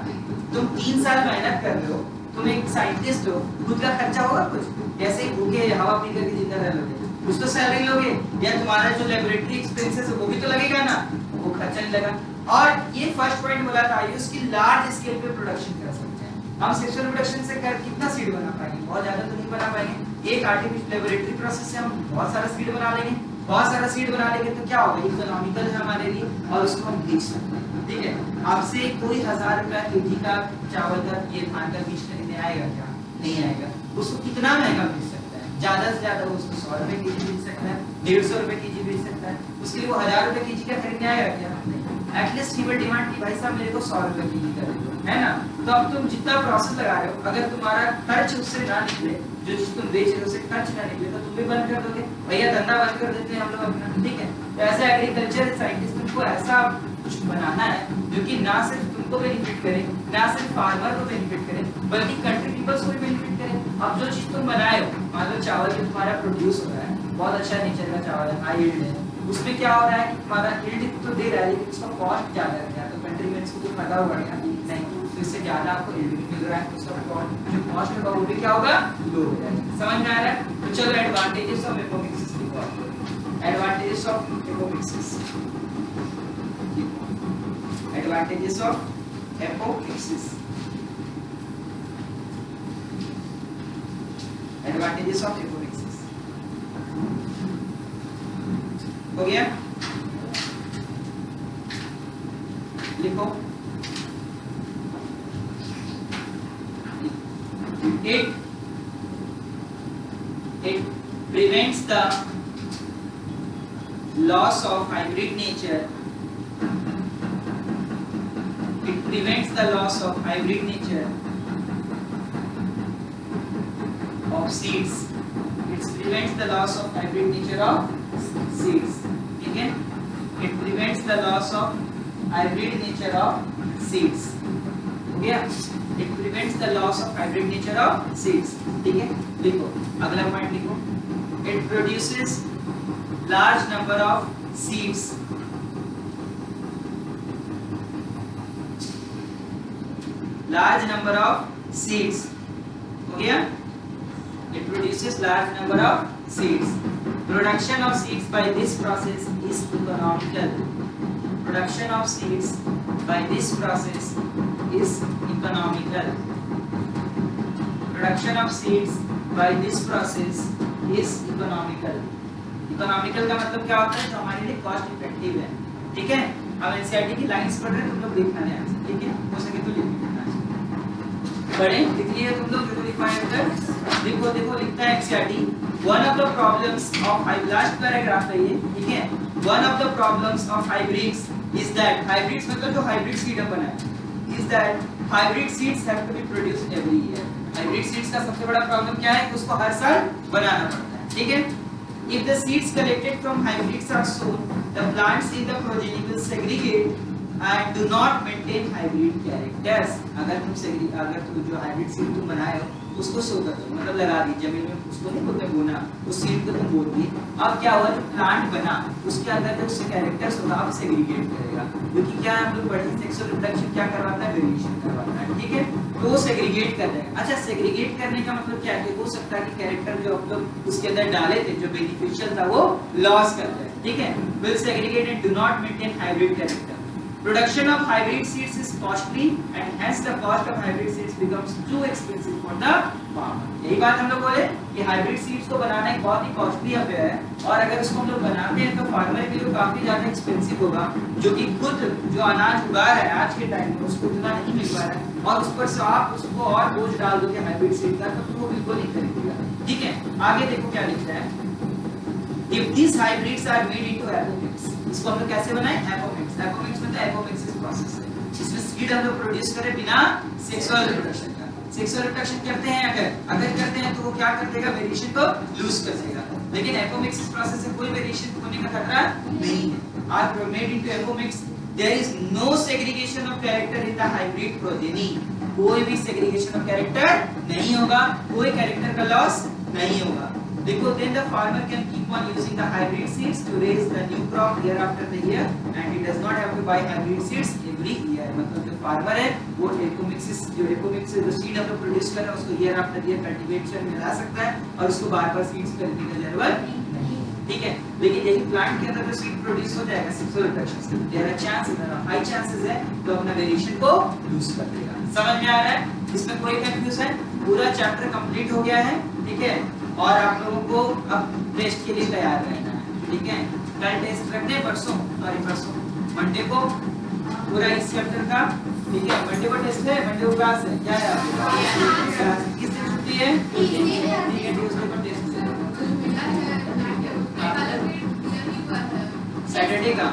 तुम 3 साल मेहनत कर रहे हो, तुम एक साइंटिस्ट हो, खुद का खर्चा होगा कुछ? ऐसे ही भूखे हवा पी करके जिंदा रह लोगे? कुछ तो सैलरी लोगे, या तुम्हारा जो लेबोरेटरी एक्सपेंसेस है वो भी तो लगेगा ना, वो खर्चा नहीं लगा। और ये फर्स्ट पॉइंट बोला था आयुष की, लार्ज स्केल पे प्रोडक्शन कर सकते हैं हम। सेक्सुअल प्रोडक्शन से कर कितना सीड बना पाएंगे? बहुत ज्यादा तो नहीं बना पाएंगे। एक आर्टिफिशियल लेबोरेटरी प्रोसेस से हम बहुत सारा सीड बना लेंगे, बहुत सारा सीड बना लेंगे तो क्या होगा? इकोनॉमिकल है हमारे लिए, और उसको हम बेच सकते हैं, ठीक है? आपसे कोई 1000 रुपया केजी का चावल का ये धान का बीज खरीदने आएगा क्या? नहीं आएगा। उसको कितना महंगा बेच सकता है? ज्यादा से ज्यादा उसको 100 रुपए केजी बेच सकता है, 150 रुपए केजी बेच सकता है। उसके लिए वो 1000 रुपए केजी का खरीदने आएगा क्या? नहीं। एटलीस्ट ही विल डिमांड कि भाई साहब मेरे को 100 रुपए केजी का दे दो, है ना? तो अब तुम जितना प्रोसेस लगा रहे हो, अगर तुम्हारा खर्च उससे ना निकले, जो चीज तुम बेच रहे हो उससे खर्च ना निकले, तो तुम भी बंद कर दोगे। भैया धंधा बंद कर देते हैं हम लोग अपना, ठीक है? तो ऐसा एग्रीकल्चर साइंटिस्ट तुमको ऐसा कुछ बनाना है जो कि ना सिर्फ तुमको बेनिफिट करे, ना सिर्फ फार्मर को बेनिफिट करे, बल्कि कंट्री पीपल्स को भी बेनिफिट करे। अब जो चीज तुम बनाए हो, मान लो चावल जो तुम्हारा प्रोड्यूस हो रहा है, बहुत अच्छा नेचर का चावल है, हाई यील्ड है, उसमें क्या हो रहा है कि तुम्हारा यील्ड तो दे रहा है लेकिन उसका कॉस्ट ज्यादा है, तो कंट्री में इसको कोई फायदा होगा नहीं, तो इससे ज्यादा आपको यील्ड भी मिल रहा है, उसका जो कॉस्ट होगा वो भी क्या होगा? लो हो जाएगा। समझ में आ रहा है? तो चलो एडवांटेजेस ऑफ एपोमिक्सिस लिखो आप। Advantages of apomixis, advantages of apomixis, advantages of apomixis हो गया? लिखो। It prevents the loss of hybrid nature It prevents the loss of hybrid nature of seeds. It prevents the loss of hybrid nature of seeds. ठीक है? It prevents the loss of hybrid nature of seeds. हो गया? It prevents the loss of hybrid nature of seeds. ठीक है? लिखो अगला पॉइंट लिखो. It produces large number of seeds. Large number of seeds. हो गया? It produces large number of seeds. Production of seeds by this process is economical. Production of seeds by this process is economical. Production of seeds by this process is economical. Economical का मतलब क्या होता है? जो हमारे लिए कॉस्ट इफेक्टिव है. ठीक है? अब एनसीईआरटी की लाइंस पढ़ रहे हैं, तुम लोग देखना है आंसर. ठीक है? हो सके तो लिख लेना. पढ़े लिख लिए तुम लोग जो लिखा है इधर. देखो देखो लिखता है NCERT. One of the problems of last paragraph है ये. ठीक है? One of the problems of hybrids is that hybrids मतलब जो hybrid seed अपन है, is that hybrid seeds have to be produced every year. Hybrid seeds का सबसे बड़ा प्रॉब्लम क्या है? उसको हर साल बनाना पड़ता है. ठीक है? If the seeds collected from hybrids are sown, the plants in the progeny will segregate and do not maintain hybrid characters. अगर तुम जो hybrid seed तुम बनाए हो उसको सो कर दो, मतलब लगा दी जमीन में, उसको नहीं बोलते बोना, उस सीड को तुम बोल दिए. अब क्या हुआ? जो प्लांट बना उसके अंदर जो उससे कैरेक्टर्स होगा अब सेग्रीगेट करेगा. क्योंकि क्या हम लोग पढ़े सेक्सुअल रिप्रोडक्शन क्या करवाता है? वेरिएशन करवाता है. ठीक है? तो वो सेग्रीगेट कर देगा. अच्छा, सेग्रीगेट करने का मतलब क्या है? हो सकता है कि कैरेक्टर जो हम लोग उसके अंदर डाले थे जो बेनिफिशियल था वो लॉस कर दे. ठीक है? will segregate and do not maintain hybrid character. Production of hybrid seeds is costly and hence the cost of hybrid seeds becomes too expensive for the farmer. यही बात हम लोग बोले कि हाइब्रिड सीड्स को बनाना एक बहुत ही कॉस्टली अफेयर है, और अगर इसको हम लोग बनाते हैं तो फार्मर के लिए काफी ज्यादा एक्सपेंसिव होगा, जो कि खुद जो अनाज उगा रहा है आज के टाइम में उसको उतना नहीं मिल पा रहा है, और उस पर से आप उसको और बोझ डाल दोगे हाइब्रिड सीड का तो वो बिल्कुल नहीं खरीदेगा. ठीक है? आगे देखो क्या लिखता है. If these hybrids are made into apomix, इसको हम लोग कैसे बनाएं? एपोमिक्स. एपोमिक्स मतलब एपोमिक्सिस प्रोसेस है, जिसमें सीड हम लोग प्रोड्यूस करें बिना सेक्सुअल रिप्रोडक्शन का. सेक्सुअल रिप्रोडक्शन करते हैं अगर करते हैं तो वो क्या कर देगा? वेरिएशन को लूज कर देगा. लेकिन एपोमिक्सिस प्रोसेस से कोई वेरिएशन होने का खतरा नहीं है. Are made into apomix, there is no segregation of character in the hybrid progeny. कोई भी segregation of character नहीं होगा, कोई character का loss नहीं होगा. देखो, then the farmer can keep on using the hybrid seeds to raise the new crop year after the year and he does not have to buy hybrid seeds every year. मतलब जो farmer है वो एपोमिक्स जो सीड हम लोग प्रोड्यूस कर रहे हैं उसको year after year कल्टीवेशन में ला सकता है और उसको बार-बार सीड्स खरीदने की जरूरत नहीं. ठीक है? लेकिन यही प्लांट के अंदर जो सीड प्रोड्यूस हो जाएगा सेक्सुअल रिप्रोडक्शन से, there are chances, high chances है तो अपना वेरिएशन को लूज कर देगा. समझ में आ रहा है? इसमें कोई कंफ्यूजन? पूरा चैप्टर कंप्लीट हो गया है. ठीक है? और आप लोगों को अब टेस्ट के लिए तैयार रहना है. ठीक है? कल टेस्ट रखते हैं, परसों मंडे को पूरा इस चैप्टर का. ठीक है? मंडे को टेस्ट है, मंडे को क्लास है. क्या है आपको किस दिन छुट्टी है? ठीक है, ट्यूसडे को टेस्ट है. सैटरडे का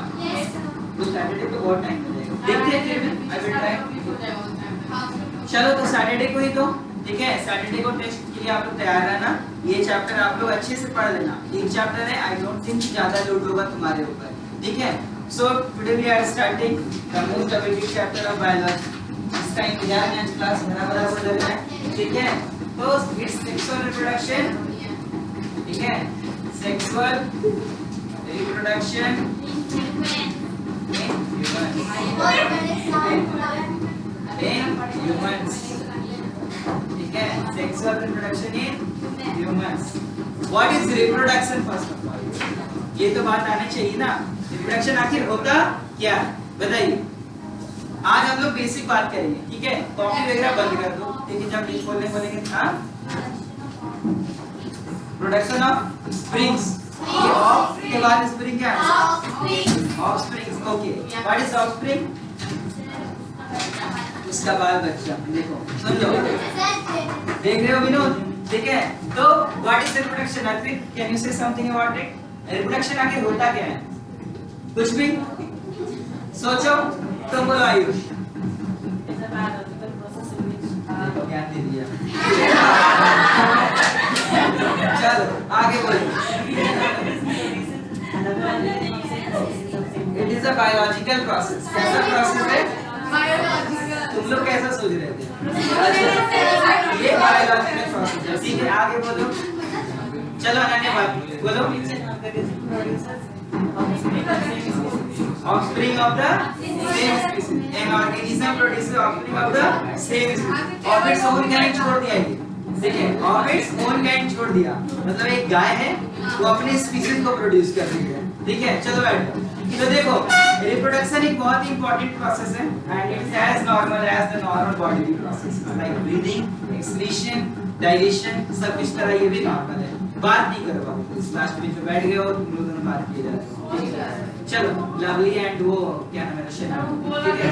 तो सैटरडे को बहुत टाइम हो जाएगा. देखते हैं फिर भी आई विल ट्राई. चलो तो सैटरडे को ही तो. ठीक है? सैटरडे को टेस्ट के लिए आप लोग तैयार रहना. ये चैप्टर आप लोग अच्छे से पढ़ लेना. एक चैप्टर है, आई डोंट थिंक ज्यादा लोड होगा तुम्हारे ऊपर. ठीक है? So today we are starting the most awaited chapter of biology. इसका इंतजार में आज क्लास बराबर हो रहा है. ठीक है? तो इट्स सेक्सुअल रिप्रोडक्शन. ठीक है? Sexual reproduction in humans. ठीक है? Sexual reproduction in humans. What is reproduction first of all? ये तो बात आनी चाहिए ना. रिप्रोडक्शन आखिर होता क्या है बताइए. आज हम लोग बेसिक बात करेंगे. ठीक है? कॉपी वगैरह बंद कर दो. ठीक है? जब बीच बोलने बोलेंगे हाँ. Production of springs. के बाद स्प्रिंग क्या है? Offsprings. Okay. What is offspring? उसका बाल बच्चा. देखो सुन लो, देख रहे हो विनोद? ठीक है? तो what is reproduction? अद्वित, can you से समथिंग अबाउट इट? रिप्रोडक्शन आखिर होता क्या है? कुछ भी सोचो. तुम बोलो आयुष. ज्ञान दे दिया। चलो आगे बोलो। It is a biological process. कैसा प्रोसेस है? तुम लोग कैसा सोच रहे थे? ये बायोलॉजिकल प्रोसेस है, ठीक है। आगे बोलो। चलो अनन्या बात बोलो। Offspring of the same species. An organism produces offspring of the same species. Of its own kind छोड़ दिया ये, ठीक है? Of its own kind छोड़ दिया, मतलब एक गाय है वो अपने स्पीसीज को प्रोड्यूस कर रही है, ठीक है? चलो बैठो। तो देखो रिप्रोडक्शन एक बहुत ही इंपॉर्टेंट प्रोसेस है and it is as normal as the normal body process like breathing, excretion, digestion, सब इस तरह ये भी नॉर्मल है। बात नहीं करो आप इस लास्ट में जो बैठ गए हो तुम लोग दोनों बात किए जा रहे हो, ठीक है? चलो लवली एंड वो क्या नाम है रशियन, ठीक है?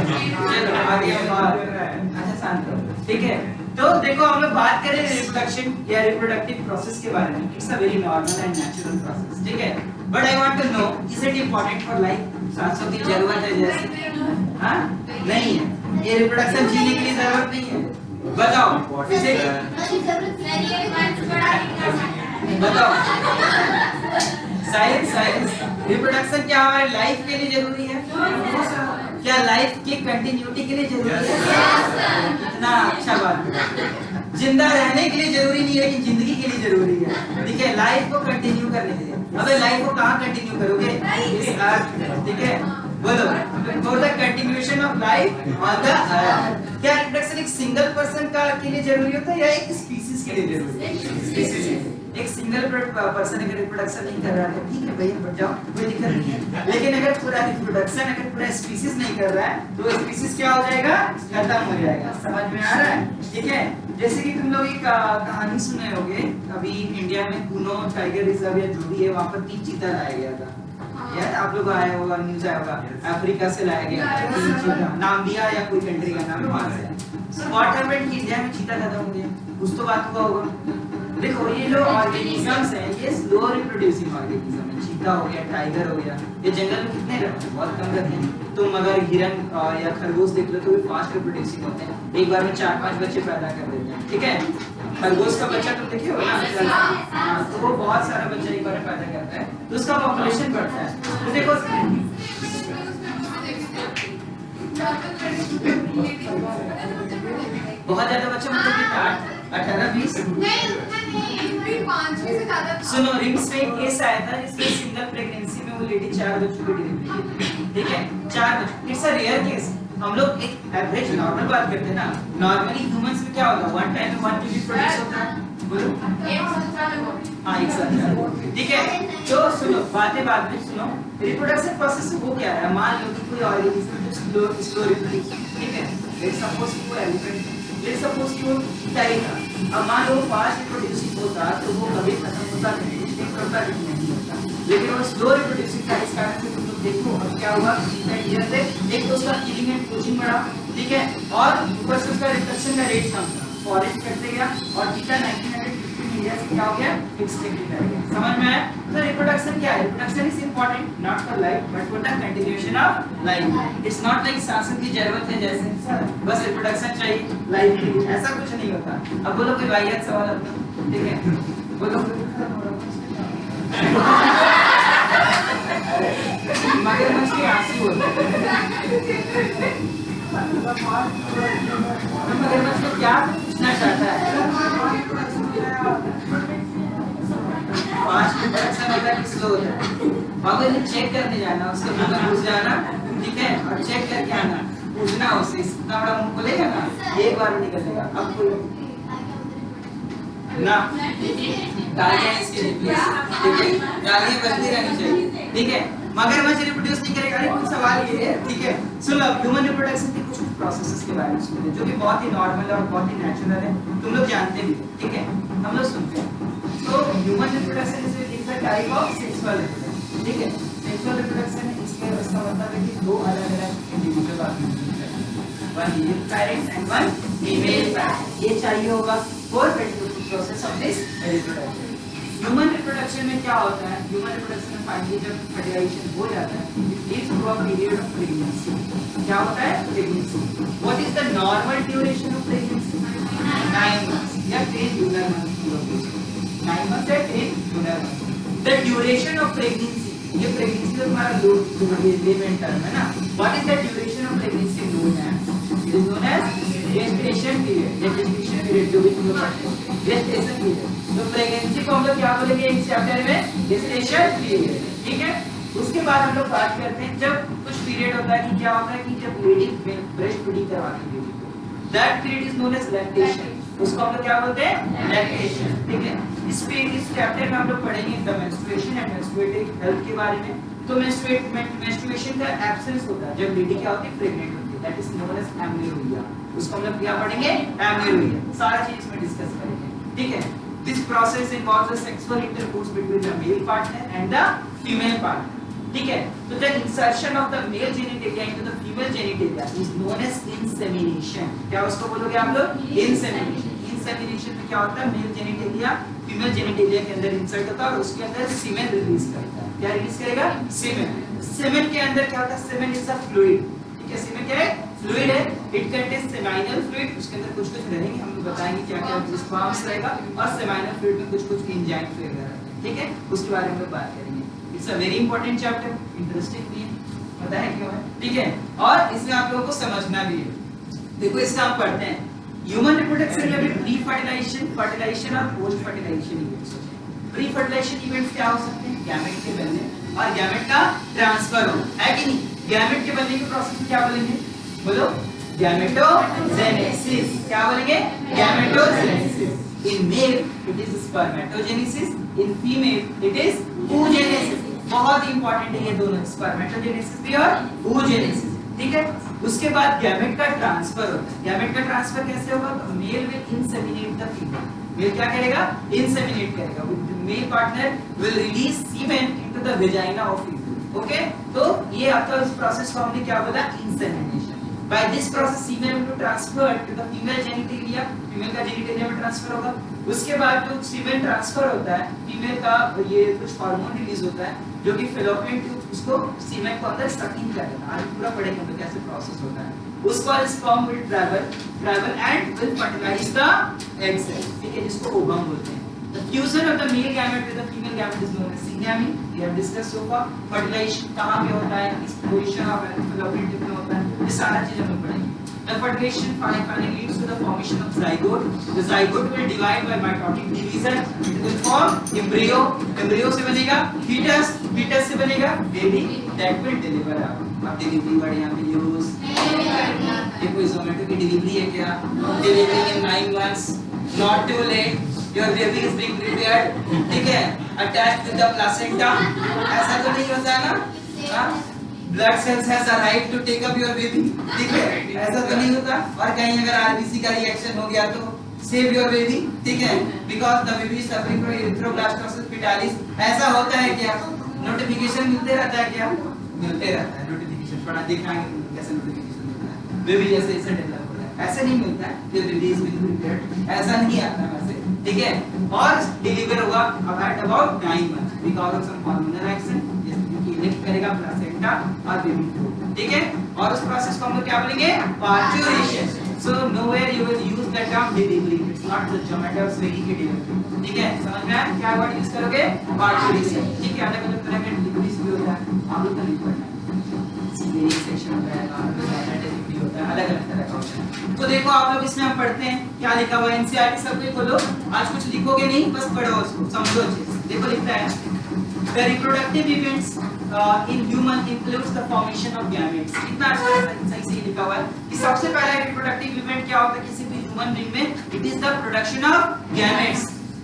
चलो आगे हम बात कर रहे हैं। अच्छा शांत रहो, ठीक है? तो देखो हम लोग बात करें रिप्रोडक्शन या रिप्रोडक्टिव प्रोसेस के बारे में। It's a very normal and natural process, ठीक है? But I want to know is it important for life? सांसों की जरूरत है जैसे? हाँ नहीं है, ये रिप्रोडक्शन जीने के लिए जरूरत नहीं है। बताओ इसे बताओ साइंस रिप्रोडक्शन क्या हमारे लाइफ के लिए जरूरी है? क्या लाइफ की कंटिन्यूटी के लिए जरूरी है? कितना अच्छा बात है। जिंदा रहने के लिए जरूरी नहीं है कि जिंदगी के लिए जरूरी है, ठीक है? लाइफ को कंटिन्यू करने के लिए। अबे लाइफ को कहाँ कंटिन्यू करोगे? इस अर्थ, ठीक है? बोलो for the continuation of life on the earth. क्या रिप्रोडक्शन एक सिंगल पर्सन का के लिए जरूरी होता है या एक स्पीसीज के लिए जरूरी है? स्पीसीज। एक सिंगल पर्सन अगर रिप्रोडक्शन नहीं कर रहा है ठीक है भैया बढ़ जाओ, कोई दिक्कत नहीं है। लेकिन अगर पूरा रिप्रोडक्शन अगर पूरा स्पीसीज नहीं कर रहा है तो स्पीसीज क्या हो जाएगा? खत्म हो जाएगा। समझ में आ रहा है? ठीक है? जैसे कि तुम लोग एक कहानी सुने होंगे, अभी इंडिया में कुनो टाइगर रिजर्व या जो भी है वहां पर 3 चीता लाया गया था। यार आप लोग आए होगा, न्यूज़ आया होगा, अफ्रीका से लाया गया था 3 चीता। नाम्बिया या कोई कंट्री का नाम है वहां से। सो व्हाट हैपेंड कि इंडिया में चीता खत्म हो गया, कुछ तो बात हुआ होगा। देखो ये जो ऑर्गेनिजम्स हैं ये स्लो रिप्रोड्यूसिंग ऑर्गेनिज्म है। चीता हो गया, टाइगर हो गया, ये जंगल में कितने रहते हैं? बहुत कम रहते हैं। तो मगर हिरन या खरगोश देख लो तो भी फास्ट रिप्रोड्यूसिंग होते हैं, एक बार में 4-5 बच्चे पैदा कर देते हैं, ठीक है? खरगोश का बच्चा तुम देखे हो ना, तो वो बहुत सारा बच्चा एक बार में पैदा करता है तो उसका पॉपुलेशन बढ़ता है। तो देखो बहुत ज्यादा बच्चा मतलब कितना? 18-20 सुनो रिम्स में एक केस आया था जिसमें सिंगल प्रेगनेंसी में वो लेडी 4 बच्चों की डिलीवरी की, ठीक है? 4 बच्चे। It's a rare case. हम लोग एक एवरेज नॉर्मल बात करते हैं ना, नॉर्मली ह्यूमंस में क्या होता है? 1 टाइम में 1 बेबी प्रोड्यूस होता है। बोलो हाँ एक साथ, ठीक है? तो सुनो बातें बाद में सुनो। रिप्रोडक्शन प्रोसेस वो क्या है? मान लो कि कोई ऑर्गेनिज्म स्लो रिप्रोड्यूस, ठीक है? लेट्स सपोज कि वो एलिफेंट, लेट्स सपोज कि वो टाइगर था। अब मान लो फास्ट रिप्रोड्यूसिंग होता तो वो कभी खत्म होता नहीं, एक्सटिंक्ट होता नहीं होता। लेकिन वो स्लो रिप्रोड्यूसिंग था, इस कारण से तुम लोग देखो अब क्या हुआ ईयर से एक तो उसका किलिंग एंड पोचिंग बढ़ा, ठीक है? और ऊपर से उसका रिप्रोडक्शन का रेट कम था, फॉरेस्ट करते गया और टीका 1915 में इंडिया से क्या हो गया? एक्सटिंक्ट हो गया। समझ में आया? तो रिप्रोडक्शन क्या है? Reproduction is important not for life but for the continuation of life. It's not like सांसों की जरूरत है जैसे बस रिप्रोडक्शन चाहिए लाइफ के लिए, ऐसा कुछ नहीं होता। अब बोलो कोई वाहियात सवाल अपना, ठीक है? बोलो मगरमच्छ के आंसू होते हैं। मगरमच्छ को क्या पूछना चाहता है? फास्ट रिप्रोडक्शन होता है कि स्लो होता है? बाबू ने चेक करने जाना, उसके मुंह में घुस जाना, ठीक है? और चेक करके आना, पूछना उससे इतना बड़ा मुंह खोलेगा ना एक बार में निकल जाएगा। अब कोई ना गालियां इसके लिए प्लीज, ठीक है? गालियां बचती रहनी चाहिए, ठीक है? मगरमच्छ रिप्रोड्यूस नहीं करेगा। अरे कुछ सवाल ये है, ठीक है? सुनो ह्यूमन रिप्रोडक्शन के कुछ प्रोसेसेस के बारे में सुनिए जो कि बहुत ही नॉर्मल और बहुत ही नेचुरल है, तुम लोग जानते भी, ठीक है? हम लोग सुनते हैं। तो human reproduction is a type of sexual reproduction, ठीक है? सेक्सुअल रिप्रोडक्शन इसका मतलब है कि 2 अलग-अलग individual organism, one male parent and one female parent, ये चाहिए होगा for process of this reproduction. Human reproduction में क्या होता है? ह्यूमन रिप्रोडक्शन में फाइनली जब फर्टिलाइजेशन हो जाता है it leads to a period of pregnancy. क्या होता है? Pregnancy. What is the normal duration of pregnancy? 9 months या 10 lunar months 9 months या 10 lunar months. The duration of pregnancy, ये प्रेगनेंसी का तुम्हारा लेमेन टर्म है ना. What is the duration of pregnancy known as? It is known as gestation period. Gestation period जो भी तुम लोग पढ़ते हो, gestation period. तो प्रेगनेंसी को हम लोग क्या बोलेंगे इस चैप्टर में? gestation period. ठीक है. उसके बाद हम लोग बात करते हैं जब कुछ पीरियड होता है कि क्या होता है कि जब लेडी ब्रेस्ट फीडिंग करवाती है बेबी को, that period is known as lactation. उसको हम लोग क्या बोलते हैं? लैक्टेशन. ठीक है. इस चैप्टर में हम लोग पढ़ेंगे द मेंस्ट्रुएशन एंड मेंस्ट्रुएटिव हेल्थ के बारे में. तो मेंस्ट्रुएशन का एब्सेंस होता है जब लेडी क्या होती है? प्रेग्नेंट होती है. That is known as amenorrhoea. उसको हम लोग क्या पढ़ेंगे? एमेनोरिया. सारा चीज इसमें डिस्कस करेंगे. ठीक है. This process involves the sexual intercourse between the male partner and the female partner. ठीक है. तो the insertion of the male genitalia into the female genitalia is known as insemination. क्या उसको बोलोगे आप लोग? इंसेमिनेशन. इंसेमिनेशन में क्या होता है? मेल जेनिटेलिया फीमेल जेनिटेलिया के अंदर इंसर्ट होता है और उसके अंदर सीमेन रिलीज करता है. क्या रिलीज करेगा? सीमेन. सीमेन के अंदर क्या होता है? Semen is a fluid. ठीक है. सीमेन क्या है? फ्लूइड है. It contains seminal fluid. उसके अंदर कुछ रहेंगे, हम बताएंगे क्या-क्या रिस्पांस रहेगा. और सेमाइनल फ्लूइड में कुछ एंजाइम वगैरह. ठीक है. उसके बारे में हम बात करेंगे. It's a very important chapter. Interesting भी है. पता है क्यों है? ठीक है. और इसमें आप लोगों को समझना भी है. देखो इसका हम पढ़ते हैं. ह्यूमन रिप्रोडक्शन में भी प्री फर्टिलाइजेशन, फर्टिलाइजेशन और पोस्ट फर्टिलाइजेशन इवेंट्स होते हैं. प्री फर्टिलाइजेशन इवेंट्स क्या हो सकते हैं? गैमेट के बनने और गैमेट का ट्रांसफर हो, है कि नहीं? गैमेट के बनने के प्रोसेस को क्या बोलेंगे? बोलो. गैमेटोजेनेसिस. क्या बोलेंगे? Gametogenesis. In male it is spermatogenesis, in female it is oogenesis. बहुत इंपॉर्टेंट है ये दोनों, स्पर्मेटोजेनेसिस भी और oogenesis. ठीक है. उसके बाद गैमेट का ट्रांसफर होता है. गैमेट का ट्रांसफर कैसे होगा? तो male will inseminate the female. Male क्या करेगा? इंसेमिनेट करेगा. Male partner will release semen into the vagina of female. Okay. तो ये आपका इस प्रोसेस को हमने क्या बोला? Insemination. By this process semen will be transferred to the female genitalia. Female का जेनिटेलिया में ट्रांसफर होगा. उसके बाद जो सीमेन ट्रांसफर होता है फीमेल का, ये कुछ हार्मोन रिलीज होता है जो कि फेलोपियन ट्यूब उसको सीमेन को अंदर सकिंग करेगा. आज पूरा पढ़ेंगे तो कैसे प्रोसेस होता है. उसके बाद sperm will travel and will fertilise the egg cell. ठीक है. जिसको ओवम बोलते हैं. The fusion of the male gamete with the female gamete is known as syngamy. We have discussed so far. Fertilization कहाँ पे होता है? किस पोजीशन ऑफ fallopian tube में होता है? ये सारा चीज हम लोग पढ़ेंगे. The fertilization finally leads to the formation of zygote. The zygote will divide by mitotic division. It will form embryo. Embryo से बनेगा fetus. Fetus से बनेगा baby that will deliver out. अब डिलीवरी वर्ड यहाँ पे यूज. ये कोई जोमेटो की डिलीवरी है क्या? Delivering in 9 months. Not too late. Your baby is being prepared. ठीक है. Attached with the placenta. ऐसा तो नहीं होता है ना? हाँ? Blood cells has a right to take up your baby. ठीक है. ऐसा तो नहीं होता. और कहीं अगर RBC का रिएक्शन हो गया तो save your baby. ठीक है. Because the baby is suffering from erythroblastosis fetalis. ऐसा होता है क्या? नोटिफिकेशन मिलते रहता है क्या? मिलते रहता है नोटिफिकेशन. थोड़ा दिखाएंगे कैसे नोटिफिकेशन मिलता है. बेबी जैसे इसे डेवलप होता है. ऐसे नहीं मिलता है. The baby is being prepared. ऐसा नहीं आता है वैसे. ठीक है. और डिलीवर होगा at about 9 months because of some hormonal action. जिसकी इलेक्ट करेगा प्लेसेंटा और बेबी को. ठीक है. और उस प्रोसेस को हम लोग क्या बोलेंगे? Parturition. So nowhere you will use the term delivery. It's not the Zomatos Swiggy की delivery. ठीक है. समझ में आया? क्या वर्ड यूज करोगे? पार्चुरेशन. ठीक है. अलग-अलग तरह के डिलीवरीज भी होता है. हम लोग तो नहीं पढ़ना है. सीरियस सेक्शन होता है, डिलीवरी होता है, अलग-अलग तरह का होता है. तो देखो आप लोग इसमें हम पढ़ते हैं क्या लिखा हुआ है. एनसीईआरटी सब कुछ खोलो. आज कुछ लिखोगे नहीं, बस पढ़ो उसको, समझो चीज. देखो लिखता है the reproductive events in human includes the formation of gametes. इतना सही से लिखा हुआ है कि सबसे पहला reproductive event क्या होता है किसी भी ह्यूमन बीइंग में? It is the production of gametes.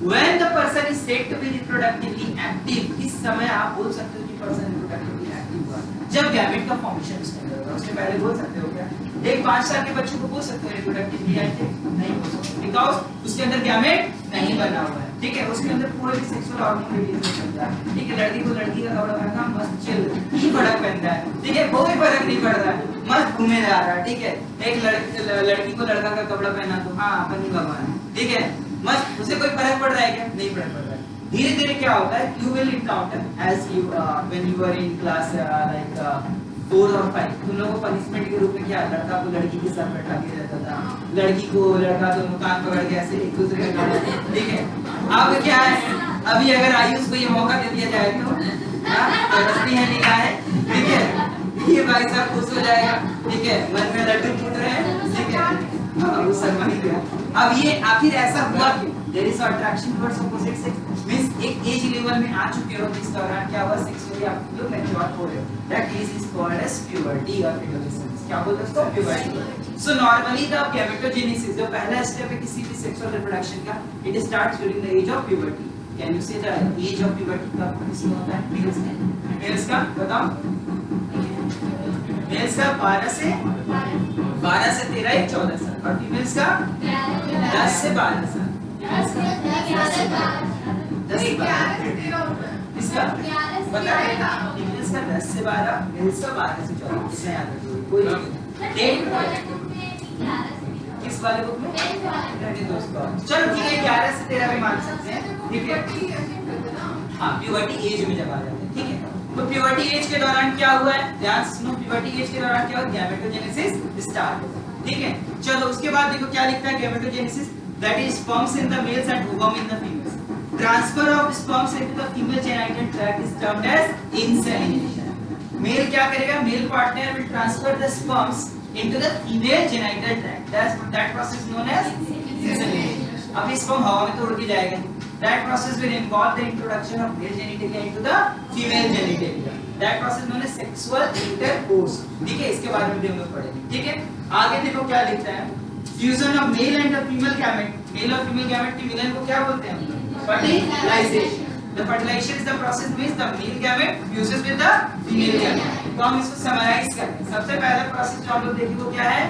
When the person is said to be reproductively active, इस समय आप बोल सकते हो कि person reproductively active हुआ जब गैमेट का फॉर्मेशन उसके अंदर होगा. उसके पहले बोल सकते हो क्या? एक 5 साल के बच्चे को बोल सकते हो रिप्रोडक्टिवली एक्टिव? नहीं बोल सकते बिकॉज़ उसके अंदर गैमेट नहीं बना हुआ है. ठीक है. उसके अंदर कोई भी सेक्सुअल हार्मोन रिलीज नहीं करता है. ठीक है. लड़की को लड़की का कपड़ा पहनना मस्त चिल ही फर्क पहनता है. ठीक है. कोई फर्क नहीं पड़ रहा है. मस्त घूमे जा रहा है. ठीक है. एक लड़की को लड़का का कपड़ा पहना तो हाँ अपन ही भगवान है. ठीक है. मस्त. उसे कोई फर्क पड़ रहा है क्या? नहीं फर्क पड़ रहा है. धीरे-धीरे क्या होता है? You will encounter as you when you are in class like 4 और 5 तुम लोगों को पनिशमेंट के रूप में क्या, लड़का को लड़की के साथ बैठा के रहता था, लड़की को लड़का दोनों कान पकड़ के ऐसे एक दूसरे का कान, ठीक है। अब क्या है, अभी अगर आयुष को ये मौका दे दिया जाए तो रस्ती है निगाह है, ठीक है, ये भाई साहब खुश हो जाएगा, ठीक है, मन में लड्डू फूट रहे हैं, ठीक है, वो शर्मा ही गया। अब ये आखिर ऐसा हुआ क्यों? There is attraction towards opposite sex, means एक एज लेवल में आ चुके हो जिस दौरान क्या हुआ, सेक्सुअली आप लोग मैच्योर हो रहे हो, that is called as puberty और एडोलेसेंस। क्या बोलते हैं उसको? Puberty. So normally the gametogenesis, जो पहला स्टेप है किसी भी सेक्सुअल रिप्रोडक्शन का, it starts during the age of puberty. Can you say the age of puberty कब किसमें होता है? मेल्स में। मेल्स का बताओ, मेल्स का 12 से 13 या 14 साल, और फीमेल्स का 10 से 12 साल। 10 से 12 इसका पता है, फीमेल्स का 10 से 12, मेल्स का 12 से 14, इसे याद रखिए। कोई डेट किस वाले बुक में? दोस्तों चलो ठीक है, 11 से 13 भी मान सकते हैं, ठीक है। हाँ, प्यूबर्टी एज में जब आ जाते हैं, ठीक है। तो प्यूबर्टी एज के दौरान क्या हुआ है, ध्यान से सुनो, प्यूबर्टी एज के दौरान क्या हुआ, गैमेटोजेनेसिस स्टार्ट हुआ, ठीक है। चलो उसके बाद देखो क्या लिखता है, gametogenesis that is sperms in the males and ovum in the females, transfer of sperms into the female genital tract is termed as insemination. Male क्या करेगा, male partner will transfer the sperms into the female genital tract, that process known as insemination। अब स्पर्म हवा में तो उड़ के जाएगा, that process will involve the introduction of male genitalia into the female genitalia, that process known as sexual intercourse, ठीक है। इसके बारे में भी हम लोग पढ़ेंगे, ठीक है। आगे देखो क्या लिखता है, fusion of male and the female gamete, male और फीमेल गैमेट के मिलन को क्या बोलते हैं? Fertilisation. The fertilization is the process means the male gamete fuses with the female gamete। तो हम इसको समराइज करते हैं। सबसे पहला प्रोसेस जो हम लोग देखेंगे वो क्या है,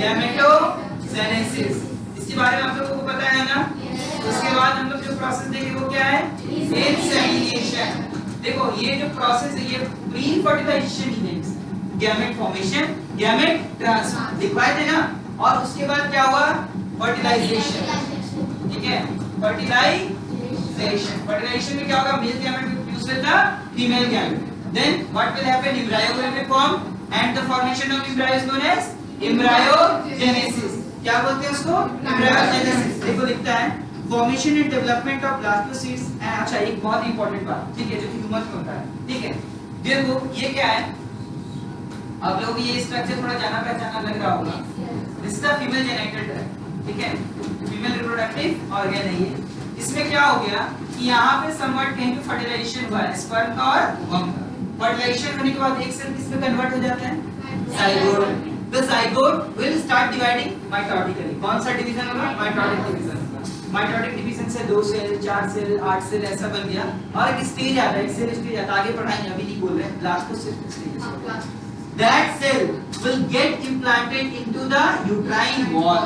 गैमेटोजेनेसिस, इसके बारे में आप लोगों को पता है ना। उसके बाद हम लोग जो प्रोसेस देखेंगे वो क्या है, इंसेमिनेशन। देखो ये जो प्रोसेस है ये pre fertilisation events, gamete formation, gamete transfer दिखवाए थे ना, और उसके बाद क्या हुआ, फर्टिलाइजेशन, ठीक है। फर्टिलाइजेशन में क्या होगा, male gamete will fuse with the female gamete, then what will happen, embryo will be formed and the formation of embryo is known as embryogenesis। क्या बोलते हैं उसको, embryogenesis। देखो लिखता है formation and development of blastocysts। अच्छा एक बहुत इंपॉर्टेंट बात, ठीक है, जो कि ह्यूमन में होता है, ठीक है। देखो ये क्या है, आप लोगों को ये स्ट्रक्चर थोड़ा जाना पहचाना लग रहा होगा, this is the female genital tract, ठीक है, फीमेल रिप्रोडक्टिव ऑर्गन है ये। इसमें क्या हो गया कि यहाँ पे समवट कहीं पे फर्टिलाइजेशन हुआ है, स्पर्म का और ओवम का। फर्टिलाइजेशन होने के बाद एक सेल किसमें कन्वर्ट हो जाता है, zygote. The zygote will start dividing mitotically. कौन सा डिवीजन होगा, माइटोटिक डिवीजन होगा। माइटोटिक डिवीजन से 2 सेल, 4 सेल, 8 सेल ऐसा बन गया, और एक स्टेज आता है, एक सेल स्टेज आता है, आगे पढ़ाएंगे अभी नहीं बोल रहे हैं, blastocyst stage. That cell will get implanted into the uterine wall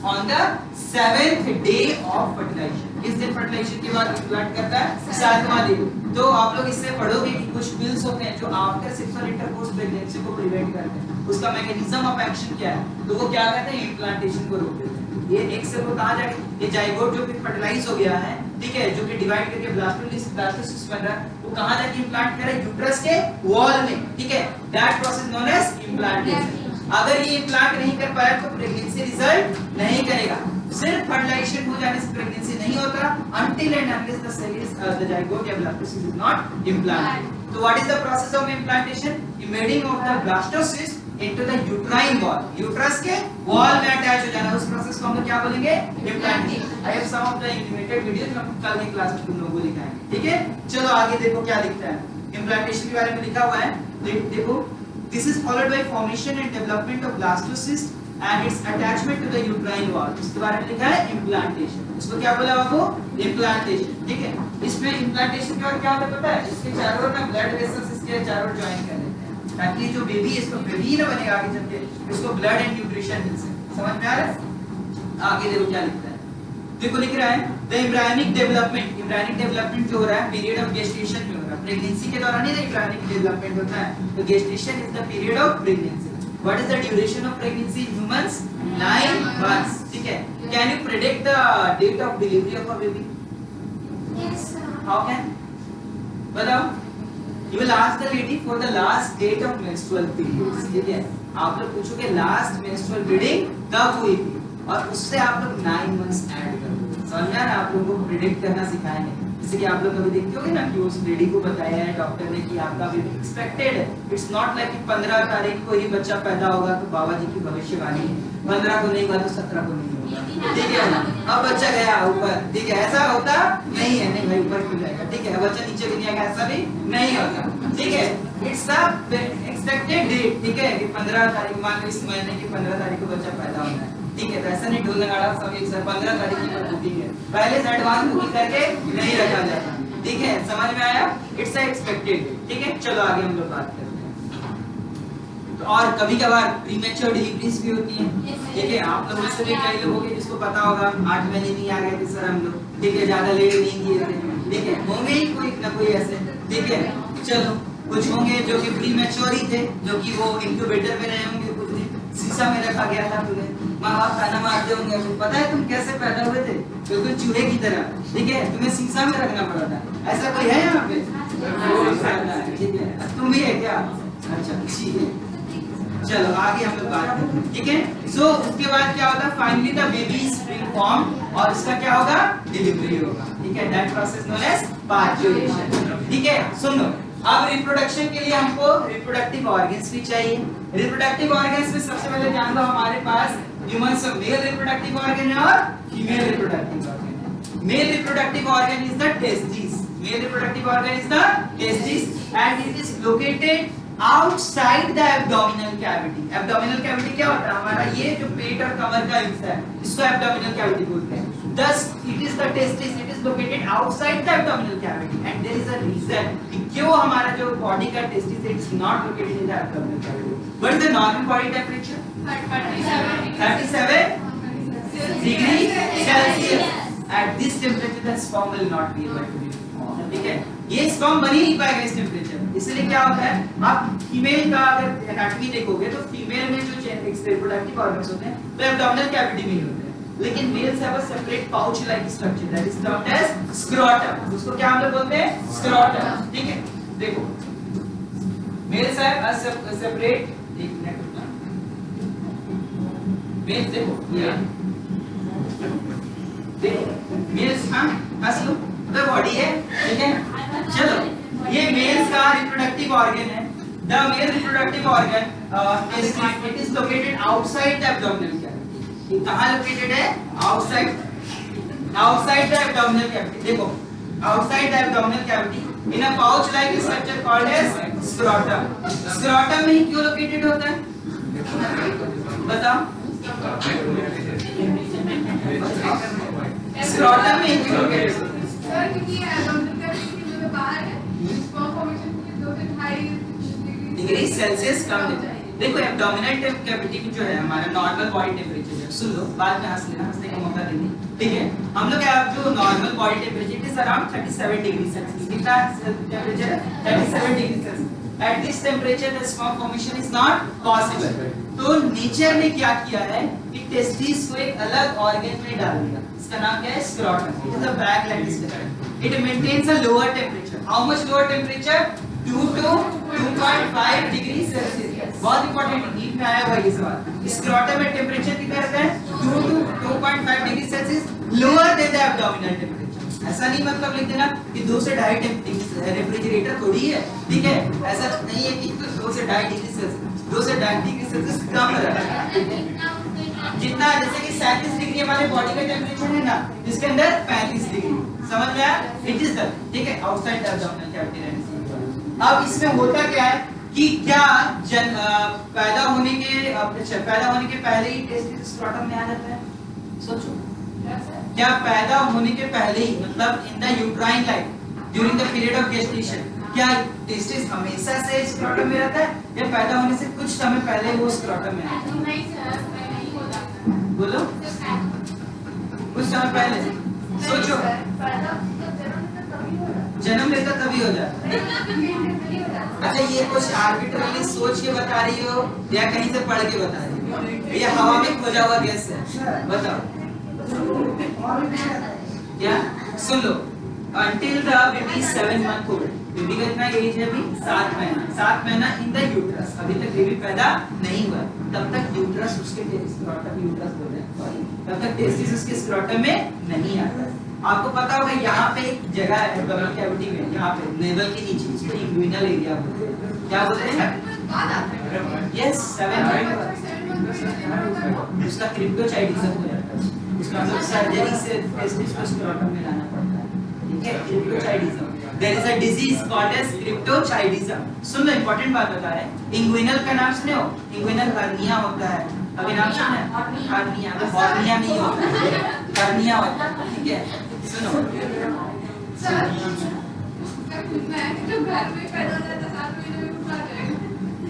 on the 7th day of fertilization। किस दिन फर्टिलाइजेशन के बाद इम्प्लांट करता है, 7वां दिन। तो आप लोग इससे पढ़ोगे कि कुछ पिल्स होते हैं जो आफ्टर सेक्सुअल इंटरकोर्स प्रेगनेंसी को प्रिवेंट करते हैं, उसका मैकेनिज्म ऑफ एक्शन क्या है, तो वो क्या करते हैं, इम्प्लांटेशन को रोक देते हैं। ये एक सेल को कहां जाके, ये जाइगोट जो कि फर्टिलाइज हो गया है, ठीक है, जो कि डिवाइड करके ब्लास्टोसिस्ट बन रहा है, वो कहां जाके इम्प्लांट करे, यूट्रस के वॉल में, ठीक है। That process known as implantation. अगर ये इम्प्लांट नहीं कर पाया तो प्रेगनेंसी रिजल्ट नहीं करेगा। सिर्फ फर्टिलाइजेशन हो जाने से प्रेगनेंसी नहीं होता, until and unless the cell is the zygote या blastocyst is not implanted। So what is the process of implantation? Embedding of the blastocyst into the uterine wall, uterus के वॉल में अटैच हो जाना, उस प्रोसेस को हम लोग क्या बोलेंगे, implanting. I have some of the animated videos जो हम कल की क्लास में तुम लोगों को दिखाएंगे, ठीक है। चलो आगे देखो क्या लिखता है, इम्प्लांटेशन के बारे में लिखा हुआ है, देखो this is followed by formation and development of blastocyst and its attachment to the uterine wall। इसके बारे में लिखा है implantation। इसको क्या बोला आपको, implantation, ठीक है। इसमें implantation के बाद क्या होता है पता है, इसके चारों ओर ना ब्लड वेसल्स इसके चारों ओर ज्वाइन कर लेते हैं, ताकि जो बेबी है इसको बेबी ना बनेगा आगे चल के, इसको ब्लड एंड न्यूट्रिशन मिल सके। समझ में आ रहा है? आगे देखो क्या लिखता है, देखो लिख रहा है the embryonic development. Embryonic development जो हो रहा है पीरियड ऑफ गेस्टेशन में हो रहा है, प्रेगनेंसी के दौरान ही एम्ब्रायोनिक डेवलपमेंट होता है। तो gestation is the period of pregnancy. What is the duration of pregnancy in humans? 9 months, ठीक है। Can you predict the date of delivery of a baby? Yes sir। How can? बताओ। You will ask the lady for the last date of menstrual periods. ठीक है, आप लोग पूछोगे लास्ट menstrual bleeding कब हुई थी और उससे आप लोग 9 months ऐड कर दो। समझा ना, आप लोगों को प्रिडिक्ट करना सिखाएंगे। जैसे कि आप लोग कभी देखते होंगे ना कि उस लेडी को बताया है डॉक्टर ने कि आपका बेबी एक्सपेक्टेड है। इट्स नॉट लाइक कि 15 तारीख को ही बच्चा पैदा होगा तो बाबा जी की भविष्यवाणी है, 15 को नहीं हुआ तो 17 को नहीं होगा। ठीक है, अब बच्चा गया ऊपर, ठीक है, ऐसा होता नहीं है, नहीं भाई ऊपर क्यों जाएगा, ठीक है, बच्चा नीचे भी नहीं आएगा, ऐसा भी नहीं होता। ठीक है, इट्स अ एक्सपेक्टेड डेट, ठीक है, कि 15 तारीख, मान लो इस महीने की 15 तारीख को बच्चा पैदा होना है। ठीक है, तो ऐसा नहीं ढोल नगाड़ा सब एक साथ 15 तारीख की बुकिंग है, पहले से एडवांस बुकिंग करके नहीं रखा जाता। ठीक है, समझ में आया? It's a expected. ठीक है, चलो आगे हम लोग बात करते हैं। तो और कभी-कभार प्रीमेच्योर डिलीवरीज भी होती हैं। ठीक है, आप लोगों में से भी कई लोग होंगे जिसको पता होगा 8 महीने नहीं आ गए थे सर हम लोग, ठीक है, ज्यादा लेट नहीं किए थे। ठीक है, होंगे ही कोई ना कोई ऐसे। ठीक है, चलो कुछ होंगे जो कि प्रीमेच्योर ही थे, जो कि वो इंक्यूबेटर में रहे होंगे, कुछ नहीं शीशा में रखा गया था तुम्हें, माँ बाप ताना मारते होंगे, आपको पता है तुम कैसे पैदा हुए थे, बिल्कुल चूहे की तरह। ठीक है, तुम्हें शीशा में रखना पड़ा था। ऐसा कोई है यहाँ पे? ठीक है, तुम भी है क्या? अच्छा ठीक है, चलो आगे हम लोग बात करते हैं। ठीक है, सो उसके बाद क्या होता है, finally the baby is being formed और इसका क्या होगा, डिलीवरी होगा। ठीक है, that process known as parturition. ठीक है, सुन लो, अब रिप्रोडक्शन के लिए हमको रिप्रोडक्टिव ऑर्गन्स भी चाहिए। रिप्रोडक्टिव ऑर्गन्स में सबसे पहले जान लो हमारे पास ह्यूमन में मेल रिप्रोडक्टिव ऑर्गन है और फीमेल रिप्रोडक्टिव ऑर्गन है। Mail reproductive organ is the testis, mail reproductive organ is the testis and it is located outside the abdominal cavity. Abdominal cavity क्या होता है, हमारा ये जो पेट और कमर का हिस्सा है, इसको एब्डोमिनल कैविटी बोलते हैं। Thus, it is the testis. It is located outside the abdominal cavity, and there is a reason कि क्यों हमारा जो body का testis है, it's not located in the abdominal cavity. What is the normal body temperature? 37 degree Celsius. At this temperature, the sperm will not be able to be formed. ठीक है, ये sperm बन ही नहीं पाएगा इस टेम्परेचर। इसलिए क्या होता है, आप फीमेल का अगर एनाटॉमी देखोगे तो फीमेल में जो रिप्रोडक्टिव ऑर्गन्स होते हैं वो एब्डोमिनल कैविटी में ही होते हैं। लेकिन males have a separate pouch like structure that is termed as scrotum. उसको क्या हम लोग बोलते हैं, स्क्रोटम। ठीक है, देखो मेल्स हैव अ सेपरेट, एक मिनट रुकना, मेल्स देखो ये देखो मेल्स, हां हंस लो, तो बॉडी है। ठीक है, चलो ये मेल्स का रिप्रोडक्टिव ऑर्गन है। The male reproductive organ it is located outside the abdominal cavity. ये कहाँ लोकेटेड है, आउटसाइड द एब्डोमिनल कैविटी। देखो outside the abdominal cavity in a pouch like structure called as scrotum. Scrotum में ही क्यों लोकेटेड होता है बताओ, स्क्रोटम में ही क्यों लोकेटेड होता है सर, क्योंकि एब्डोमिनल कैविटी के जो बाहर है, स्पर्म फॉर्मेशन के 2 से 2.5 डिग्री सेल्सियस कम है। देखो एब्डोमिनल कैविटी की जो है हमारा नॉर्मल बॉडी टेम्परेचर है, सुन लो बाद में हंस लेना, हंसने का मौका देंगे। ठीक है, हम लोग जो normal body temperature is around 37 degree Celsius. कितना टेम्परेचर है, 37 degree Celsius. At this temperature the sperm formation is not possible. तो नेचर ने क्या किया है कि टेस्टिस को एक अलग ऑर्गन में डाल दिया, इसका नाम क्या है, scrotum. It is a bag like structure, it maintains a lower temperature. How much lower temperature, 2 to 2.5 degree Celsius. बहुत इंपॉर्टेंट, नीट में आया हुआ ये सवाल। स्क्रोटम में टेम्परेचर कितना रहता है, 2 to 2.5 degree Celsius lower than the abdominal temperature. ऐसा नहीं मतलब लिख देना कि 2 से 2.5 डिग्री, रेफ्रिजरेटर थोड़ी है। ठीक है, ऐसा नहीं है कि 2 से 2.5 डिग्री सेल्सियस, 2 से 2.5 डिग्री सेल्सियस कम है। जितना जैसे कि 37 डिग्री हमारे बॉडी का टेम्परेचर है ना, इसके अंदर 35 डिग्री। समझ में आया, इट इज द, ठीक है, आउटसाइड द एब्डोमिनल कैविटी। अब इसमें होता क्या है कि क्या पैदा होने के पहले ही टेस्टिस स्क्रोटम में आ जाता है? सोचो, क्या पैदा होने के पहले ही, मतलब in the uterine life during the period of gestation, क्या टेस्टिस हमेशा से स्क्रोटम में रहता है या पैदा होने से कुछ समय पहले वो स्क्रोटम में आता है? बोलो, कुछ समय पहले। सोचो, जन्म लेता तभी हो जाता है। अच्छा, ये कुछ आर्बिट्रली सोच के बता रही हो या कहीं से पढ़ के बता रही हो? ये हवा में खोजा हुआ गैस है, बताओ क्या? सुन लो, until the baby is 7 month old. Baby का कितना एज है अभी 7 महीना। 7 महीना इन द यूट्रस, अभी तक बेबी पैदा नहीं हुआ, तब तक यूट्रस उसके स्क्रोटम, यूट्रस बोल रहे हैं सॉरी, तब तक टेस्टिस उसके स्क्रोटम में नहीं आता है। आपको पता होगा यहाँ पे एक जगह है एब्डोमिनल कैविटी में, यहाँ पे नेवल के नीचे, इसको इंग्विनल एरिया बोलते हैं। क्या बोलते हैं? यस, 7 महीने उसका क्रिप्टोचाइडिज्म हो जाता है, उसका मतलब सर्जरी से टेस्टिस को स्क्रोटम में लाना पड़ता है, ठीक है? Cryptorchidism, there is a disease called as cryptorchidism. सुन लो, इंपॉर्टेंट बात बता रहे हैं। इंग्विनल का नाम सुने हो? इंग्विनल हर्निया होता है, अभी नाम सुना है? हर्निया, हर्निया नहीं होता है, हर्निया होता है, ठीक है? सुनो, सर मैं जो घर में पैदा होता है 7 महीने में कहाँ जाएगा?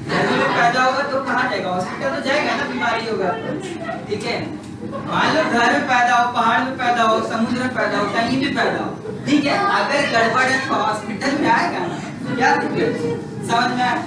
घर में पैदा होगा तो कहाँ जाएगा? हॉस्पिटल तो जाएगा ना, बीमारी होगा, ठीक है? मान लो घर में पैदा हो, पहाड़ में पैदा हो, समुद्र में पैदा हो, कहीं भी पैदा हो, ठीक है? अगर गड़बड़ है तो हॉस्पिटल में आएगा ना, क्या दिक्कत? समझ में आया?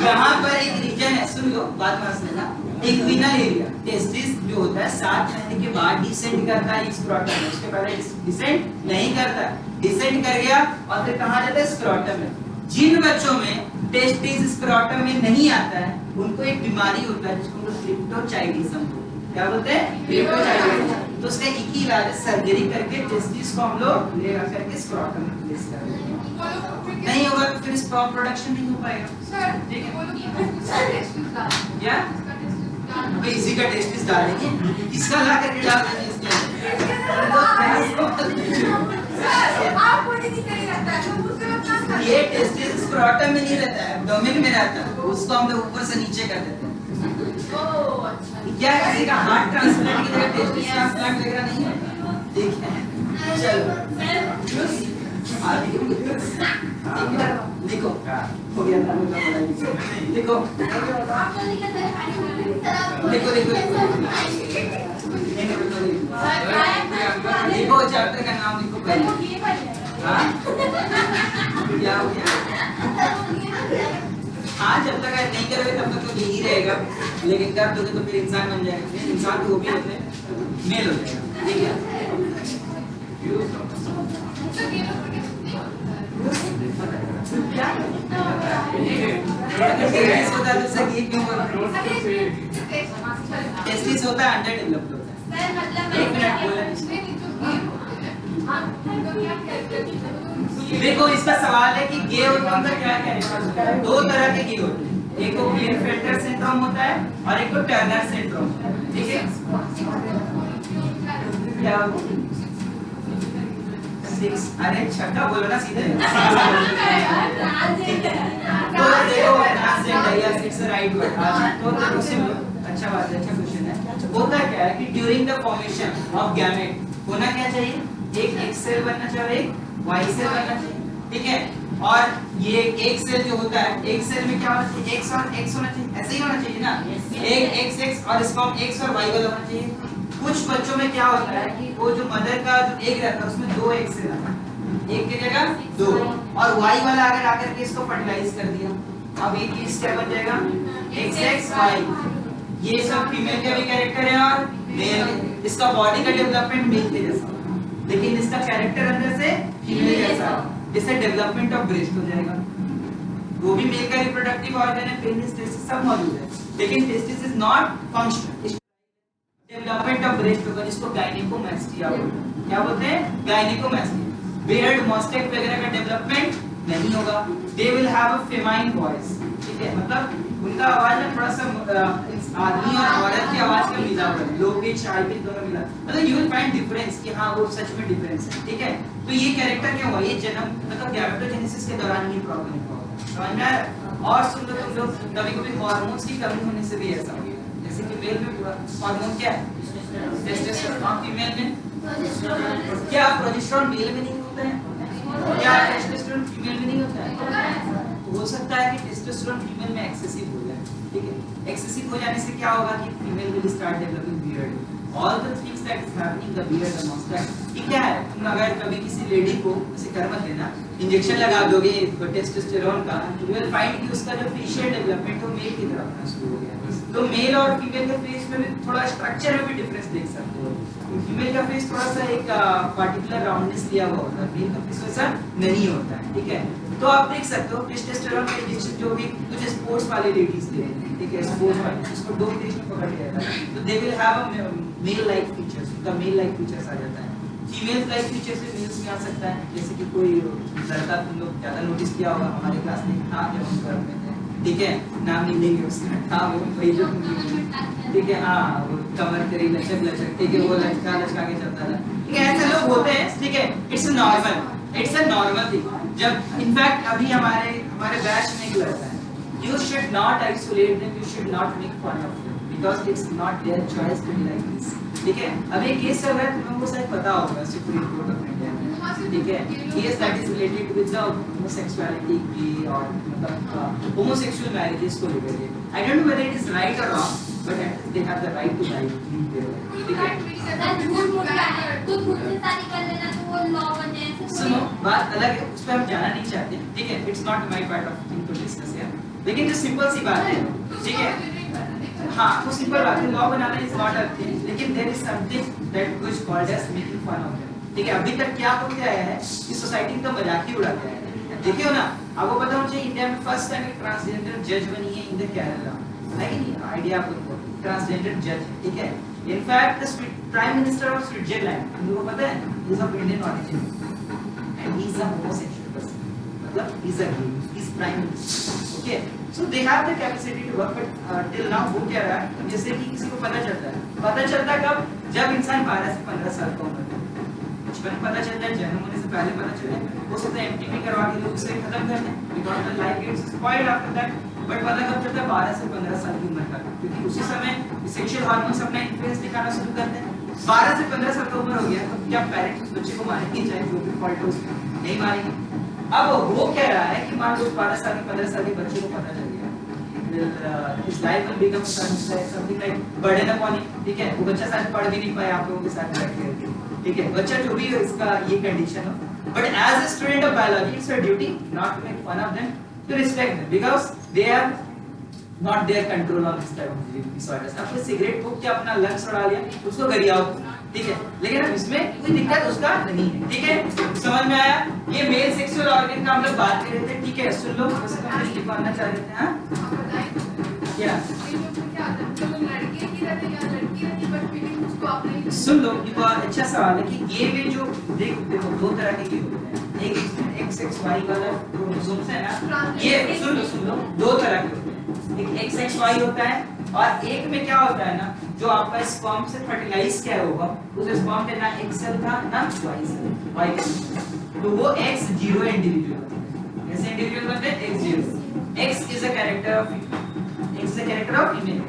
यहाँ पर एक रीजन है, सुन लो, बात मान सुनना। इंग्विनल एरिया, टेस्टिस जो होता है 7 महीने के बाद डिसेंड करता है स्क्रोटम में, उसके पहले डिसेंड नहीं करता, डिसेंड कर गया और फिर कहाँ जाता है? स्क्रोटम में। जिन बच्चों में टेस्टिस स्क्रोटम में नहीं आता है, उनको एक बीमारी होता है जिसको हम लोग क्रिप्टोचाइडिज्म बोलते हैं। क्या बोलते हैं? क्रिप्टोचाइडिज्म। तो उसका एक ही इलाज है, सर्जरी करके टेस्टिस को हम लोग ले आकर के स्क्रोटम में प्लेस कर देते हैं। नहीं होगा तो फिर स्पर्म प्रोडक्शन नहीं हो पाएगा। सर ठीक है? वो लोग इसका टेस्टिस डाल, क्या? इसका टेस्टिस डाल, अबे इसी का टेस्टिस डालेंगे, किसका ला करके डाल देंगे सर आप बोली नहीं कहीं रहता है तो मुझसे अपना ये टेस्टिस स्क्रोटम में नहीं रहता है, एब्डोमेन में रहता है, उसको हम लोग ऊपर से नीचे कर देते हैं। ओह अच्छा, क्या किसी का हार्ट ट्रांसप्लांट की जगह टेस्टिस ट्रांसप्लांट वगैरह नहीं होता, ठीक है? चलो आगे देखो, हो गया ना, देखो देखो देखो चैप्टर का नाम लिखो पहले। हाँ क्या हो गया? हाँ, जब तक नहीं करोगे तब तक तो यही रहेगा, लेकिन कर दोगे तो फिर इंसान बन जाएगा। इंसान तो वो भी होते हैं, मेल हो जाएगा, ठीक है? क्या होता है तो ये क्यों टेस्टिस होता है अंडर डेवलप्ड होता है। सर मतलब एक मिनट बोलना। मैं देखो, इसका सवाल है कि गे होता है क्या क्या? दो तरह के गे होते हैं, एक को क्लियरफिल्टर सिंड्रोम होता है और एक को टर्नर सिंड्रोम, ठीक है? क्या? अरे छठा बोलो ना सीधे। तो देखो transgender, yes it's right word. तो देखो सिंपल, अच्छा बात है, अच्छा क्वेश्चन है। होता क्या है कि during the formation of gamete होना क्या चाहिए? एक एक्स सेल बनना चाहिए, एक वाई सेल बनना चाहिए, ठीक है? और ये एक सेल जो होता है, एक सेल में क्या होना चाहिए? एक्स और एक्स होना चाहिए, ऐसे ही होना चाहिए ना? एक एक्स एक्स और स्पर्म एक्स और वाई वाला होना चाहिए। कुछ बच्चों में क्या होता है कि वो जो मदर का जो एग रहता है उसमें 2 एग से रहता है, एक की जगह 2, और वाई वाला अगर आकर के इसको फर्टिलाइज कर दिया, अब ये चीज क्या बन जाएगा? XXY। ये सब फीमेल का भी कैरेक्टर है और मेल, इसका बॉडी का डेवलपमेंट मेल के जैसा, लेकिन इसका कैरेक्टर अंदर से फीमेल जैसा, इससे डेवलपमेंट ऑफ ब्रेस्ट हो जाएगा। वो भी मेल का रिप्रोडक्टिव ऑर्गन है, पेनिस टेस्टिस सब मौजूद है, लेकिन testis is not functional. Development of breast होगा जिसको गायनेकोमैस्टिया बोलते हैं। क्या बोलते हैं? गायनेकोमैस्टिया। बियर्ड, मस्टैक वगैरह का डेवलपमेंट नहीं होगा। दे will have a famine voice, ठीक है? मतलब उनका आवाज में थोड़ा सा आदमी और औरत की आवाज का मिला हुआ है, लो पिच हाई पिच दोनों मिला, मतलब यू विल फाइंड डिफरेंस कि हाँ वो सच में डिफरेंस है, ठीक है? तो ये कैरेक्टर क्यों हुआ? ये जन्म मतलब गैमेटोजेनेसिस के दौरान ये प्रॉब्लम हुआ, समझ में आया? और सुन लो तुम लोग, कभी-कभी हार्मोन्स की कमी होने से भी ऐसा होगा। जैसे कि मेल में पूरा हार्मोन क्या है? टेस्टोस्टेरोन। फीमेल में क्या? प्रोजेस्टेरोन मेल में नहीं होता है क्या? टेस्टोस्टेरोन फीमेल में नहीं होता है? तो हो सकता है कि टेस्टोस्टेरोन फीमेल में एक्सेसिव हो जाए, ठीक है? एक्सेसिव हो जाने से क्या होगा कि female will start developing beard, all the things that is happening the beard the moustache. ये क्या है? तुम अगर कभी किसी लेडी को ऐसे कर मत लेना, इंजेक्शन लगा दोगे टेस्टोस्टेरोन का, यू विल फाइंड कि उसका जो फेशियल डेवलपमेंट वो मेल की तरफ होना शुरू हो गया। तो मेल और फीमेल के फेस में भी थोड़ा स्ट्रक्चर में भी डिफरेंस देख सकते हो। फीमेल का फेस थोड़ा सा एक पार्टिकुलर राउंडनेस लिया हुआ होता है, मेल का फेस वैसा नहीं होता है, ठीक है। तो आप देख सकते हो टेस्टोस्टेरोन के इंजेक्शन जो भी कुछ स्पोर्ट्स वाले लेडीज ले रहे हैं, ठीक है, स्पोर्ट्स वाले जिसको डोप देश में पकड़ लिया जाता है, तो they will have a male like features, उनका मेल लाइक फीचर्स आ जाता है। फीमेल लाइक फीचर्स से मेल्स में आ सकता है, जैसे कि कोई लड़का, तुम लोग ज्यादा नोटिस किया होगा, हमारे क्लास में था जब हम घर में थे, ठीक है, नाम नहीं लेंगे उसका, हाँ वो वही जो, ठीक है, हाँ वो कमर तेरी लचक लचक, ठीक है, वो लचका लचका के चलता था, ठीक है, ऐसे लोग होते हैं, ठीक है, इट्स अ नॉर्मल थिंग। जब इनफैक्ट अभी हमारे बैच में एक लड़का है, you should not isolate them, you should not make fun of them because it's not their choice to be like this, ठीक है। अब एक केस चल रहा है, तुम लोगों को शायद पता होगा, सुप्रीम कोर्ट ऑफ इंडिया में, ठीक है, case that is related with the homosexuality की और मतलब होमोसेक्सुअल मैरिजेस को लेकर के। I don't know whether it is right or wrong, but they have the right to live their life, ठीक है। तो खुद से शादी कर लेना तो वो लॉ बन जाए, ऐसे सुनो, बात अलग है, उस पे हम जाना नहीं चाहते, ठीक है, it's not my part of thing to discuss here, लेकिन जो सिंपल सी बात है, ठीक है, हाँ वो सिंपल बात है, लॉ बनाना इज नॉट अ थिंग, लेकिन there is something that which called as making fun of them, ठीक है। अभी तक क्या हो क्या है कि सोसाइटी का मजाक ही उड़ाते हैं, देखियो ना, आपको पता होना चाहिए इंडिया में फर्स्ट टाइम एक ट्रांसजेंडर जज बनी है इन द केरला, है कि नहीं, आइडिया आपको, ट्रांसजेंडर जज, ठीक है। In fact the prime minister of Switzerland, तुमको पता है, is of Indian origin and he is a homosexual person, मतलब he is a gay, he is prime minister, okay, so they have the capacity to work, but till now वो क्या रहा है, जैसे कि किसी को पता चलता है कब, जब इंसान 12 से 15 साल का उम्र है, बचपन पता चलता है, जन्म होने से पहले पता चले, हो सकता है एमटीपी करवा के लोग उसे खत्म कर दें because the life gets spoiled after that, but पता कब चलता है 12 से 15 साल की उम्र का, क्योंकि उसी समय सेक्सुअल हार्मोन्स अपना इन्फ्लुएंस दिखाना शुरू करते हैं। 12 से 15 साल की उम्र हो गया तो क्या पेरेंट्स उस बच्चे को मारेंगे, चाहे जो भी फॉल्ट हो उसमें, नहीं मारेंगे। अब वो कह रहा है कि मान लो 12 साल के 15 साल के बच्चे को पता चल गया, his life will become something like burden upon him, ठीक है, वो बच्चा शायद पढ़ भी नहीं पाए आप लोगों के साथ बैठ करके, ठीक है, बच्चा जो भी इसका ये कंडीशन हो, but as a student of biology it's your duty not to make fun of them, to respect them because they are not their control on this type of disorders। अब कोई सिगरेट फूंक के अपना लंग्स उड़ा लिया, उसको गरियाओ, ठीक है, लेकिन अब इसमें कोई दिक्कत उसका नहीं है, ठीक है, समझ में आया। ये मेल सेक्सुअल ऑर्गन का हम लोग बात कर रहे थे, ठीक है, सुन लो, वैसे तो हम लिखवाना चाह रहे थे, हाँ क्या सुन लो, ये बहुत अच्छा सवाल है कि ये भी जो देखो दो तरह के होते हैं, एक XXY वाला क्रोमोसोम्स है ना, ये सुन लो दो तरह के होते हैं, एक XXY होता है और एक में क्या होता है ना, जो आपका स्पर्म से फर्टिलाइज क्या होगा, उस स्पर्म पे ना X सेल था ना Y सेल, Y तो वो X0 इंडिविजुअल होता है, ऐसे इंडिविजुअल होते हैं X0, X is a character of female,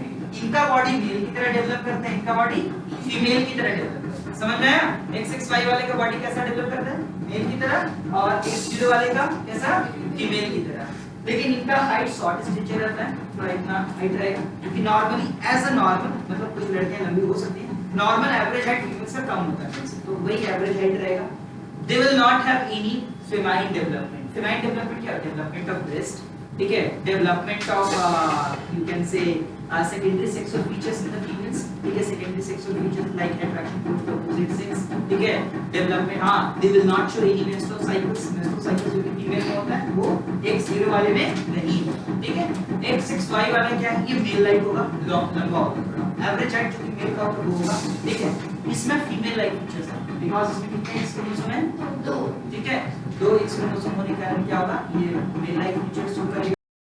इनका बॉडी मेल की तरह डेवलप करता है, इनका बॉडी फीमेल की तरह डेवलप करता है, समझ में आया। XXY वाले का बॉडी कैसा डेवलप करता है, मेल की तरह, और X0 वाले का कैसा, फीमेल की तरह, लेकिन इनका हाइट शॉर्ट स्टेचर रहता है, थोड़ा इतना हाइट रहेगा, क्योंकि नॉर्मली एज अ नॉर्मल मतलब कुछ लड़कियां लंबी हो सकती हैं, नॉर्मल एवरेज हाइट फीमेल से कम होता है, तो वही एवरेज हाइट रहेगा। They will not have any famine development, famine development क्या है, डेवलपमेंट ऑफ ब्रेस्ट, ठीक है, development of you can say secondary sexual features in the females, ठीक है, secondary sexual features like attraction towards the opposite sex, ठीक है, डेवलपमेंट, हाँ, they will not show any menstrual cycles जो कि फीमेल में होता है वो X0 वाले में नहीं है, ठीक है। XXY वाला क्या है, ये मेल लाइक होगा, लंबा होगा, एवरेज हाइट जो कि मेल का होगा वो होगा, ठीक है, इसमें फीमेल लाइक फीचर्स है बिकॉज़ इसमें कितने X क्रोमोसोम है, 2, ठीक है, 2 X क्रोमोसोम होने के कारण क्या होगा, ये मेल लाइक फीचर्स शो करेगा।